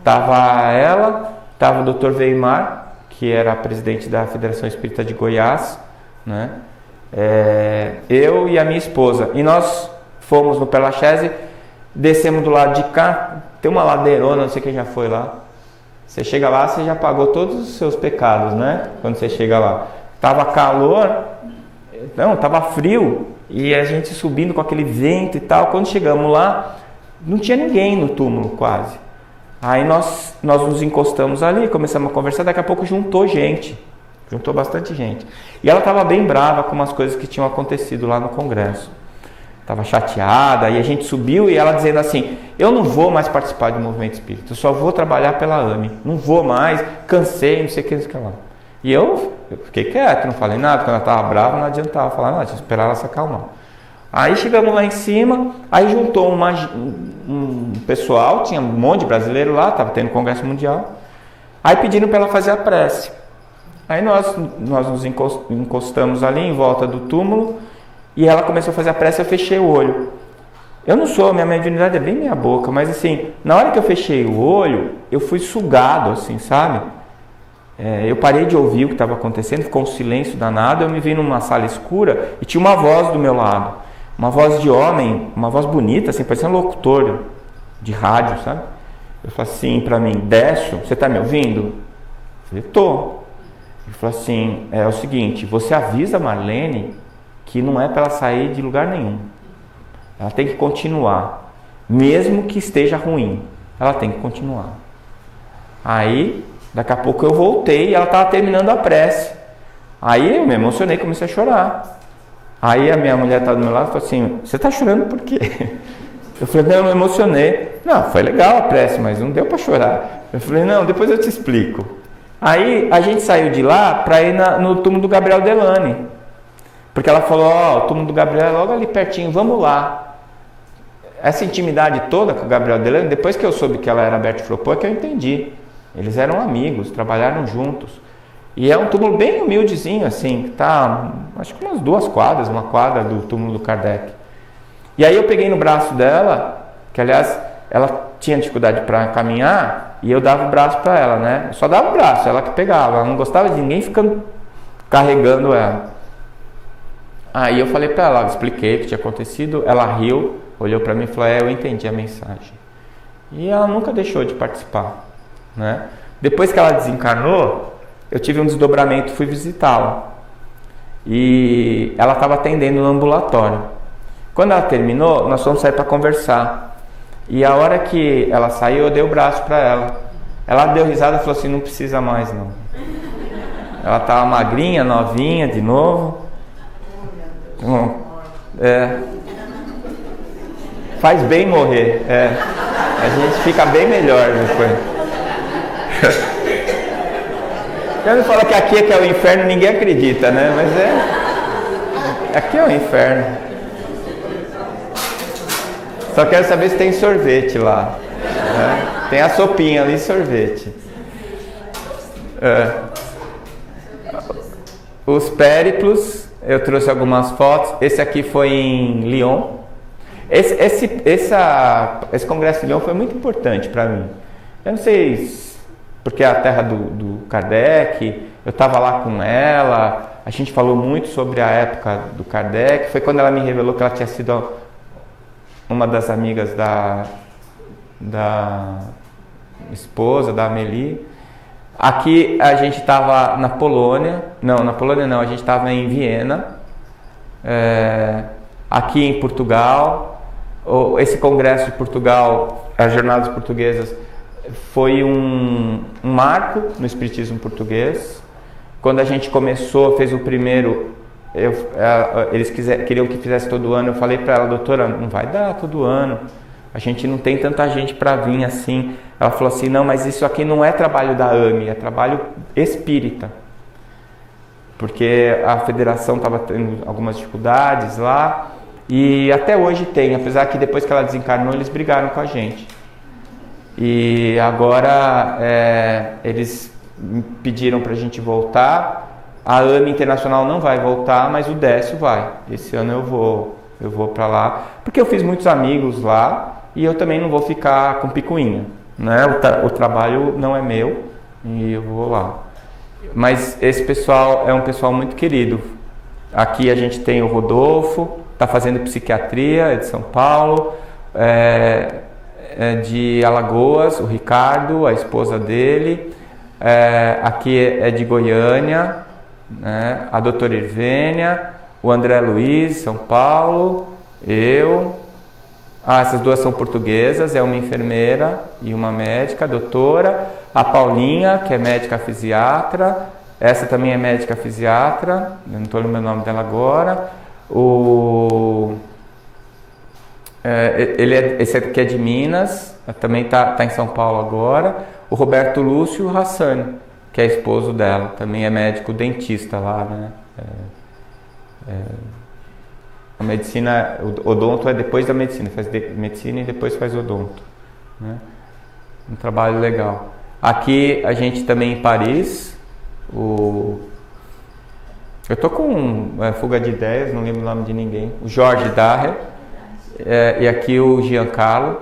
Tava ela, tava o Dr. Weimar, que era presidente da Federação Espírita de Goiás, né? Eu e a minha esposa. E nós fomos no Père Lachaise, descemos do lado de cá, tem uma ladeirona, não sei quem já foi lá. Você chega lá, você já pagou todos os seus pecados, né? Quando você chega lá. Tava calor, não, tava frio, e a gente subindo com aquele vento e tal. Quando chegamos lá, não tinha ninguém no túmulo quase. Aí nós nos encostamos ali, começamos a conversar, daqui a pouco juntou bastante gente. E ela estava bem brava com umas coisas que tinham acontecido lá no congresso. Estava chateada, e a gente subiu e ela dizendo assim: eu não vou mais participar do movimento espírita, eu só vou trabalhar pela AME, não vou mais, cansei, não sei o que, não sei o que lá. E eu fiquei quieto, não falei nada, quando ela estava brava não adiantava falar nada, tinha que esperar ela se acalmar. Aí chegamos lá em cima, aí juntou um pessoal, tinha um monte de brasileiro lá, estava tendo congresso mundial, aí pediram para ela fazer a prece. Aí nós nos encostamos ali em volta do túmulo, e ela começou a fazer a prece, eu fechei o olho. Eu não sou, minha mediunidade é bem meia boca, mas assim, na hora que eu fechei o olho, eu fui sugado, assim, sabe? Eu parei de ouvir o que estava acontecendo, ficou um silêncio danado, eu me vi numa sala escura e tinha uma voz do meu lado. Uma voz de homem, uma voz bonita, assim, parecia um locutor de rádio, sabe? Eu falei assim pra mim: Décio, você tá me ouvindo? Eu falei: tô. Ele falou assim: é o seguinte, você avisa a Marlene que não é para ela sair de lugar nenhum. Ela tem que continuar. Mesmo que esteja ruim, ela tem que continuar. Aí, daqui a pouco eu voltei e ela estava terminando a prece. Aí eu me emocionei, comecei a chorar. Aí a minha mulher estava do meu lado e falou assim: você está chorando por quê? Eu falei: não, eu me emocionei. Não, foi legal a prece, mas não deu para chorar. Eu falei: não, depois eu te explico. Aí a gente saiu de lá para ir no túmulo do Gabriel Delane. Porque ela falou: ó, o túmulo do Gabriel é logo ali pertinho, vamos lá. Essa intimidade toda com o Gabriel Delane, depois que eu soube que ela era Berthe Flopot, é que eu entendi. Eles eram amigos, trabalharam juntos. E é um túmulo bem humildezinho, assim, que tá, acho que umas 2 quadras, uma quadra do túmulo do Kardec. E aí eu peguei no braço dela, que aliás, ela tinha dificuldade para caminhar, e eu dava o braço para ela, né? Eu só dava o braço, ela que pegava, ela não gostava de ninguém ficando carregando ela. Aí eu falei para ela, expliquei o que tinha acontecido, ela riu, olhou para mim e falou: eu entendi a mensagem. E ela nunca deixou de participar, né? Depois que ela desencarnou, eu tive um desdobramento, fui visitá-la. E ela estava atendendo no ambulatório. Quando ela terminou, nós fomos sair para conversar. E a hora que ela saiu, eu dei o braço para ela. Ela deu risada e falou assim: não precisa mais não. Ela estava magrinha, novinha de novo. Faz bem morrer. A gente fica bem melhor depois. Quando fala que aqui é que é o inferno, ninguém acredita, né? Mas aqui é o inferno. Só quero saber se tem sorvete lá. Né? Tem a sopinha ali, sorvete. Os périplos, eu trouxe algumas fotos. Esse aqui foi em Lyon. Esse congresso de Lyon foi muito importante para mim. Eu não sei porque é a terra do Kardec. Eu estava lá com ela. A gente falou muito sobre a época do Kardec. Foi quando ela me revelou que ela tinha sido uma das amigas da esposa, da Amélie. Aqui a gente estava na Polônia. Não, na Polônia não. A gente estava em Viena. Aqui em Portugal. Esse congresso de Portugal, as Jornadas Portuguesas, foi um marco no espiritismo português. Quando a gente começou, fez o primeiro, eles queriam que fizesse todo ano. Eu falei para ela: doutora, não vai dar todo ano, a gente não tem tanta gente para vir assim. Ela falou assim: não, mas isso aqui não é trabalho da AME, é trabalho espírita, porque a federação estava tendo algumas dificuldades lá. E até hoje tem, apesar que depois que ela desencarnou, eles brigaram com a gente. E agora eles pediram para a gente voltar. A AME Internacional não vai voltar, mas o Décio vai. Esse ano eu vou para lá, porque eu fiz muitos amigos lá e eu também não vou ficar com picuinha, né? O trabalho não é meu e eu vou lá. Mas esse pessoal é um pessoal muito querido. Aqui a gente tem o Rodolfo, está fazendo psiquiatria, é de São Paulo, de Alagoas, o Ricardo, a esposa dele, aqui é de Goiânia, né? A doutora Irvênia, o André Luiz, São Paulo, eu. Essas duas são portuguesas, é uma enfermeira e uma médica, doutora. A Paulinha, que é médica fisiatra, essa também é médica fisiatra, eu não estou lembrando o nome dela agora. Esse aqui é de Minas, também está em São Paulo agora. O Roberto Lúcio Hassani, que é esposo dela, também é médico dentista lá, né? A medicina, o odonto é depois da medicina, faz medicina e depois faz odonto, né? Um trabalho legal. Aqui a gente também em Paris, eu tô com fuga de ideias, não lembro o nome de ninguém. O Jorge Daher, e aqui o Giancarlo.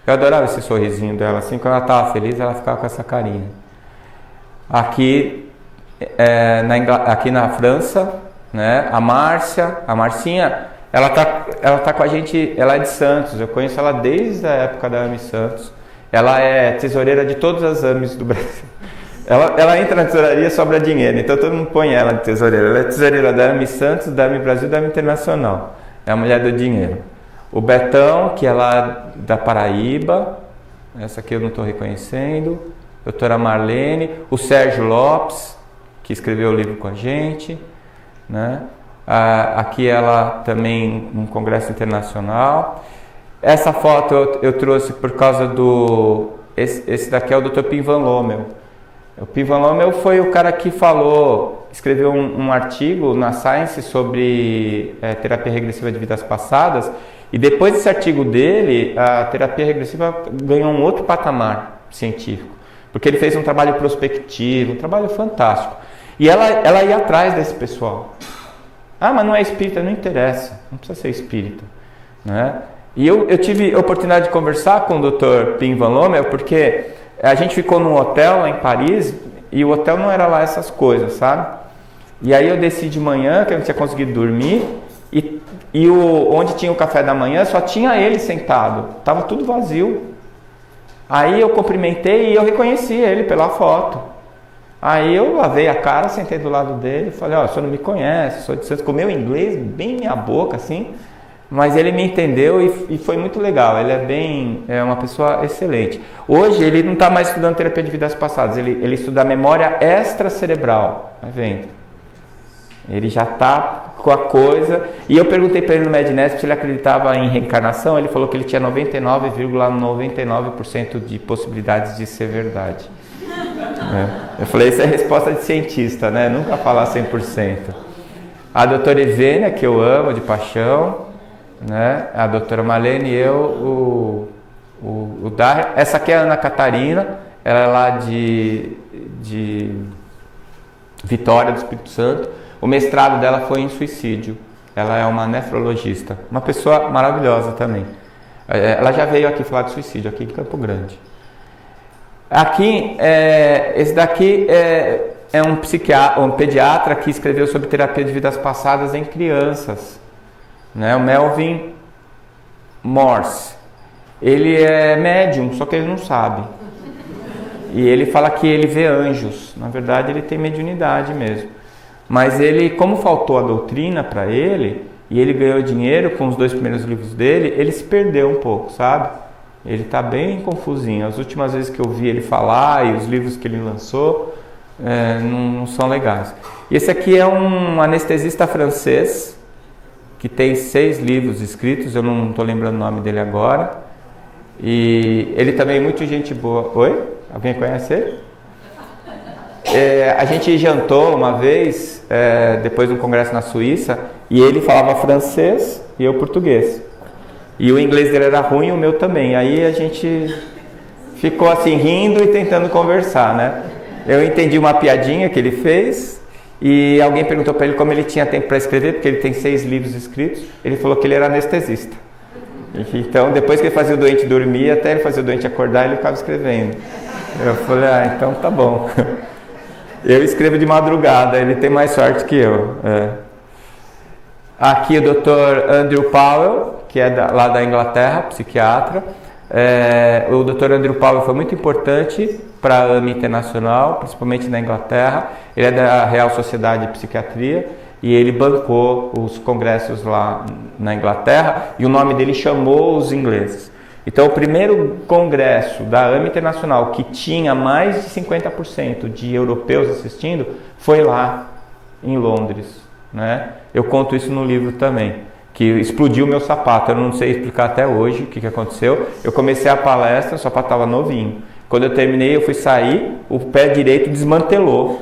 Eu adorava esse sorrisinho dela, assim, quando ela estava feliz, ela ficava com essa carinha. Aqui, aqui na França, né, a Marcinha, ela tá com a gente, ela é de Santos, eu conheço ela desde a época da AME Santos. Ela é tesoureira de todas as AMEs do Brasil. Ela entra na tesouraria e sobra dinheiro, então todo mundo põe ela de tesoureira. Ela é tesoureira da AME Santos, da AME Brasil e da AME Internacional. É a mulher do dinheiro. O Betão, que é lá da Paraíba, essa aqui eu não estou reconhecendo. Doutora Marlene. O Sérgio Lopes, que escreveu o livro com a gente, né? Aqui ela também um congresso internacional. Essa foto eu trouxe por causa esse daqui é o Dr. Pim Van Lommel. O Pim Van Lommel foi o cara que escreveu um artigo na Science sobre terapia regressiva de vidas passadas, e depois desse artigo dele, a terapia regressiva ganhou um outro patamar científico, porque ele fez um trabalho prospectivo, um trabalho fantástico. E ela ia atrás desse pessoal. Mas não é espírita, não interessa, não precisa ser espírita, né? E eu tive a oportunidade de conversar com o Dr. Pim Van Lommel, porque a gente ficou num hotel lá em Paris, e o hotel não era lá essas coisas, sabe? E aí eu desci de manhã, que eu não tinha conseguido dormir, e onde tinha o café da manhã, só tinha ele sentado, estava tudo vazio. Aí eu cumprimentei e eu reconheci ele pela foto. Aí eu lavei a cara, sentei do lado dele e falei: o senhor não me conhece, sou de Santos, com o meu inglês bem minha boca, assim. Mas ele me entendeu e foi muito legal. Ele é uma pessoa excelente. Hoje ele não está mais estudando terapia de vidas passadas, ele estuda a memória extracerebral, tá vendo? Ele já está com a coisa. E eu perguntei para ele no Mednesp se ele acreditava em reencarnação. Ele falou que ele tinha 99,99% de possibilidades de ser verdade. Eu falei, isso é resposta de cientista, né? Nunca falar 100%. A doutora Evênia, que eu amo de paixão, né? A doutora Malene e eu, o Daher. Essa aqui é a Ana Catarina, ela é lá de Vitória do Espírito Santo. O mestrado dela foi em suicídio. Ela é uma nefrologista, uma pessoa maravilhosa também. Ela já veio aqui falar de suicídio, aqui em Campo Grande. Aqui, esse daqui é um pediatra que escreveu sobre terapia de vidas passadas em crianças, né? O Melvin Morse. Ele é médium, só que ele não sabe. E ele fala que ele vê anjos. Na verdade, ele tem mediunidade mesmo. Mas ele, como faltou a doutrina para ele, e ele ganhou dinheiro com os 2 primeiros livros dele, ele se perdeu um pouco, sabe? Ele está bem confusinho. As últimas vezes que eu vi ele falar e os livros que ele lançou não são legais. E esse aqui é um anestesista francês que tem 6 livros escritos, eu não estou lembrando o nome dele agora. E ele também é muito gente boa. Oi? Alguém conhece ele? A gente jantou uma vez, depois de um congresso na Suíça, e ele falava francês e eu português. E o inglês dele era ruim, o meu também. Aí a gente ficou assim, rindo e tentando conversar, né? Eu entendi uma piadinha que ele fez, e alguém perguntou para ele como ele tinha tempo para escrever, porque ele tem 6 livros escritos. Ele falou que ele era anestesista. Então, depois que ele fazia o doente dormir, até ele fazia o doente acordar, ele ficava escrevendo. Eu falei, então tá bom. Eu escrevo de madrugada, ele tem mais sorte que eu. Aqui o Dr. Andrew Powell, que é lá da Inglaterra, psiquiatra. O Dr. Andrew Powell foi muito importante para a AME Internacional, principalmente na Inglaterra. Ele é da Real Sociedade de Psiquiatria e ele bancou os congressos lá na Inglaterra e o nome dele chamou os ingleses. Então, o primeiro congresso da AME Internacional que tinha mais de 50% de europeus assistindo foi lá em Londres, né? Eu conto isso no livro também, que explodiu o meu sapato. Eu não sei explicar até hoje o que aconteceu. Eu comecei a palestra, o sapato estava novinho. Quando eu terminei, eu fui sair, o pé direito desmantelou.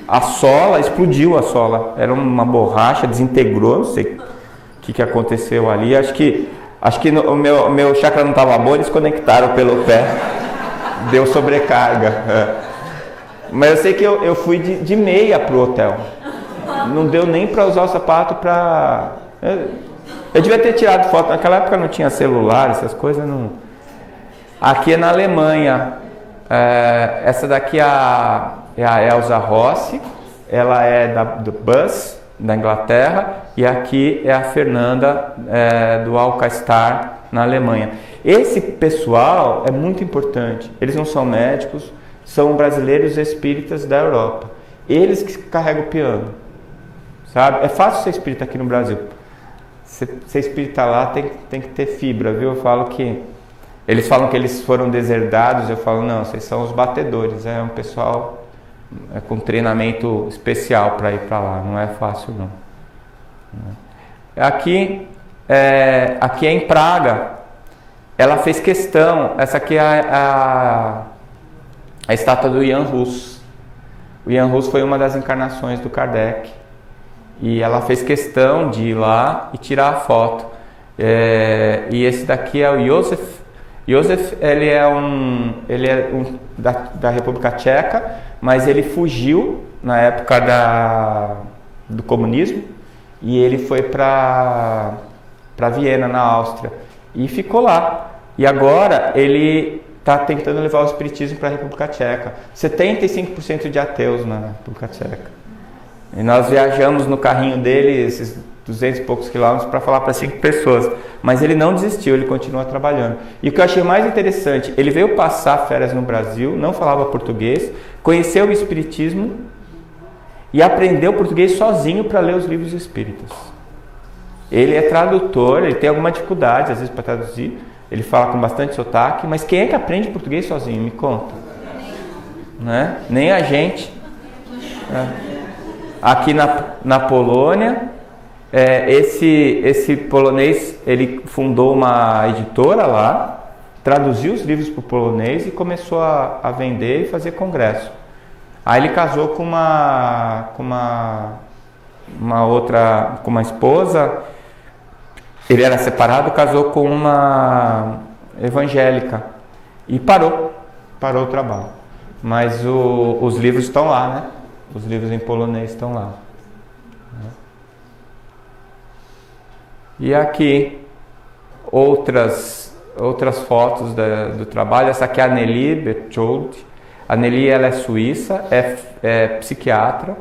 A sola, explodiu a sola. Era uma borracha, desintegrou, não sei o que aconteceu ali. Acho que o meu chakra não estava bom, eles conectaram pelo pé. Deu sobrecarga. Mas eu sei que eu fui de meia pro hotel. Não deu nem para usar o sapato para... Eu devia ter tirado foto. Naquela época não tinha celular, essas coisas não... Aqui é na Alemanha. Essa daqui é a Elsa Rossi. Ela é do BUS, da Inglaterra. E aqui é a Fernanda do Alcastar, na Alemanha. Esse pessoal é muito importante. Eles não são médicos, são brasileiros espíritas da Europa. Eles que carregam o piano. Sabe? É fácil ser espírita aqui no Brasil. Ser espírita lá tem que ter fibra, viu? Eu falo que... Eles falam que eles foram deserdados, eu falo, não, vocês são os batedores. É um pessoal com treinamento especial para ir para lá, não é fácil não. Aqui é em Praga. Ela fez questão, essa aqui é a estátua do Jan Hus. O Jan Hus foi uma das encarnações do Kardec. E ela fez questão de ir lá e tirar a foto. E esse daqui é o Josef. Josef, ele é da República Tcheca, mas ele fugiu na época do comunismo e ele foi para Viena, na Áustria, e ficou lá. E agora ele está tentando levar o espiritismo para a República Tcheca. 75% de ateus na República Tcheca. E nós viajamos no carrinho dele, esses 200 e poucos quilômetros, para falar para 5 pessoas. Mas ele não desistiu, ele continua trabalhando. E o que eu achei mais interessante, ele veio passar férias no Brasil, não falava português, conheceu o espiritismo e aprendeu português sozinho para ler os livros espíritas. Ele é tradutor, ele tem alguma dificuldade às vezes para traduzir, ele fala com bastante sotaque, mas quem é que aprende português sozinho? Me conta. Né? Nem a gente. aqui na Polônia. Esse polonês, ele fundou uma editora lá, traduziu os livros para o polonês e começou a vender e fazer congresso. Aí ele casou com uma esposa. Ele era separado, casou com uma evangélica e parou o trabalho. Mas os livros estão lá, né? Os livros em polonês estão lá. E aqui outras fotos do trabalho. Essa aqui é a Nelly Berthold. A Nelly, ela é suíça, é psiquiatra.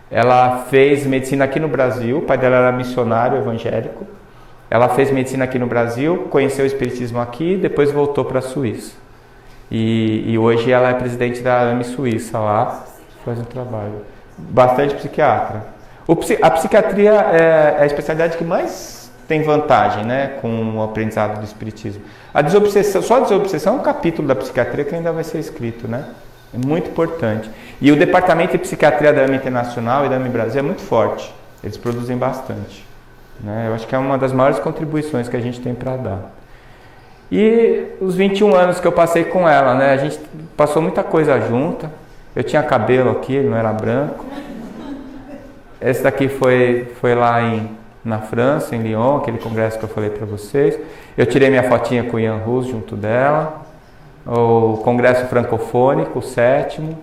Ela fez medicina aqui no Brasil. O pai dela era missionário evangélico. Ela fez medicina aqui no Brasil, conheceu o espiritismo aqui, depois voltou para a Suíça. E hoje ela é presidente da AME Suíça lá, faz um trabalho. Bastante psiquiatra. A psiquiatria é a especialidade que mais tem vantagem, né, com o aprendizado do espiritismo. A desobsessão, só a desobsessão é um capítulo da psiquiatria que ainda vai ser escrito, né? É muito importante. E o departamento de psiquiatria da AME Internacional e da AME Brasil é muito forte. Eles produzem bastante, né? Eu acho que é uma das maiores contribuições que a gente tem para dar. E os 21 anos que eu passei com ela, né? A gente passou muita coisa junta. Eu tinha cabelo aqui, ele não era branco. Esse daqui foi lá na França, em Lyon, aquele congresso que eu falei para vocês. Eu tirei minha fotinha com o Ian Rus junto dela. O congresso francofônico, o 7º,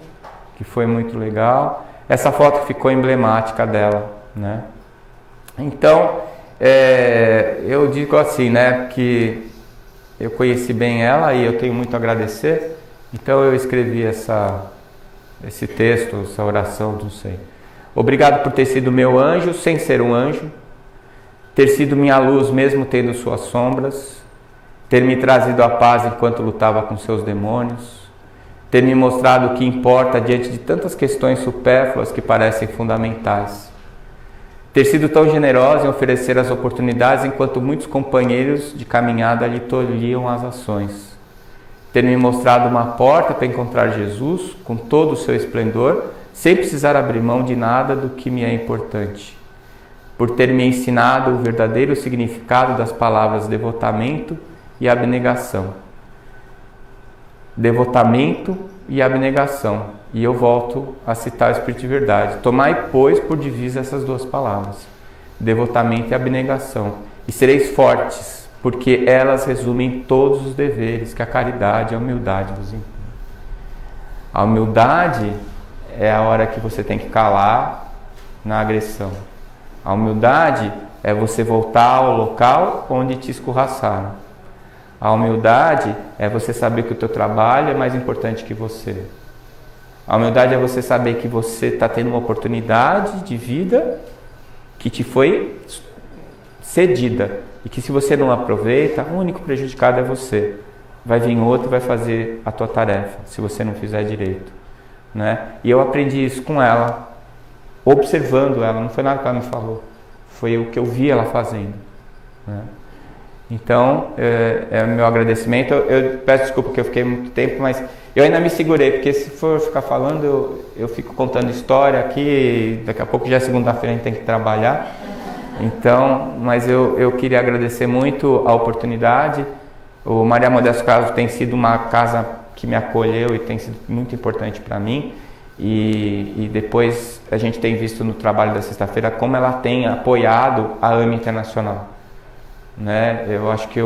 que foi muito legal. Essa foto ficou emblemática dela, né? Então, eu digo assim, né, que eu conheci bem ela e eu tenho muito a agradecer. Então eu escrevi esse texto, essa oração, não sei. Obrigado por ter sido meu anjo, sem ser um anjo. Ter sido minha luz, mesmo tendo suas sombras. Ter me trazido a paz enquanto lutava com seus demônios. Ter me mostrado o que importa diante de tantas questões supérfluas que parecem fundamentais. Ter sido tão generosa em oferecer as oportunidades enquanto muitos companheiros de caminhada lhe tolhiam as ações. Ter me mostrado uma porta para encontrar Jesus com todo o seu esplendor, sem precisar abrir mão de nada do que me é importante. Por ter me ensinado o verdadeiro significado das palavras devotamento e abnegação. Devotamento e abnegação. E eu volto a citar o Espírito de Verdade. Tomai, pois, por divisa essas duas palavras. Devotamento e abnegação. E sereis fortes, porque elas resumem todos os deveres que a caridade e a humildade vos impõem. A humildade é a hora que você tem que calar na agressão. A humildade é você voltar ao local onde te escorraçaram. A humildade é você saber que o teu trabalho é mais importante que você. A humildade é você saber que você está tendo uma oportunidade de vida que te foi cedida e que se você não aproveita, o único prejudicado é você. Vai vir outro e vai fazer a tua tarefa, se você não fizer direito, né? E eu aprendi isso com ela, observando ela, não foi nada que ela me falou, foi o que eu vi ela fazendo, né? Então, meu agradecimento. Eu peço desculpa que eu fiquei muito tempo, mas eu ainda me segurei, porque se for ficar falando, eu fico contando história aqui, daqui a pouco já é segunda-feira, a gente tem que trabalhar. Então, mas eu queria agradecer muito a oportunidade. O Maria Modesto Carlos tem sido uma casa que me acolheu e tem sido muito importante para mim. E depois a gente tem visto no trabalho da sexta-feira como ela tem apoiado a AME Internacional, né? Eu acho que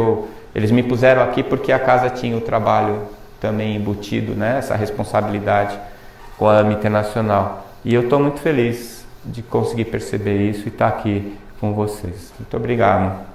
eles me puseram aqui porque a casa tinha o trabalho também embutido, né? Essa responsabilidade com a AME Internacional. E eu estou muito feliz de conseguir perceber isso e estar aqui com vocês. Muito obrigado.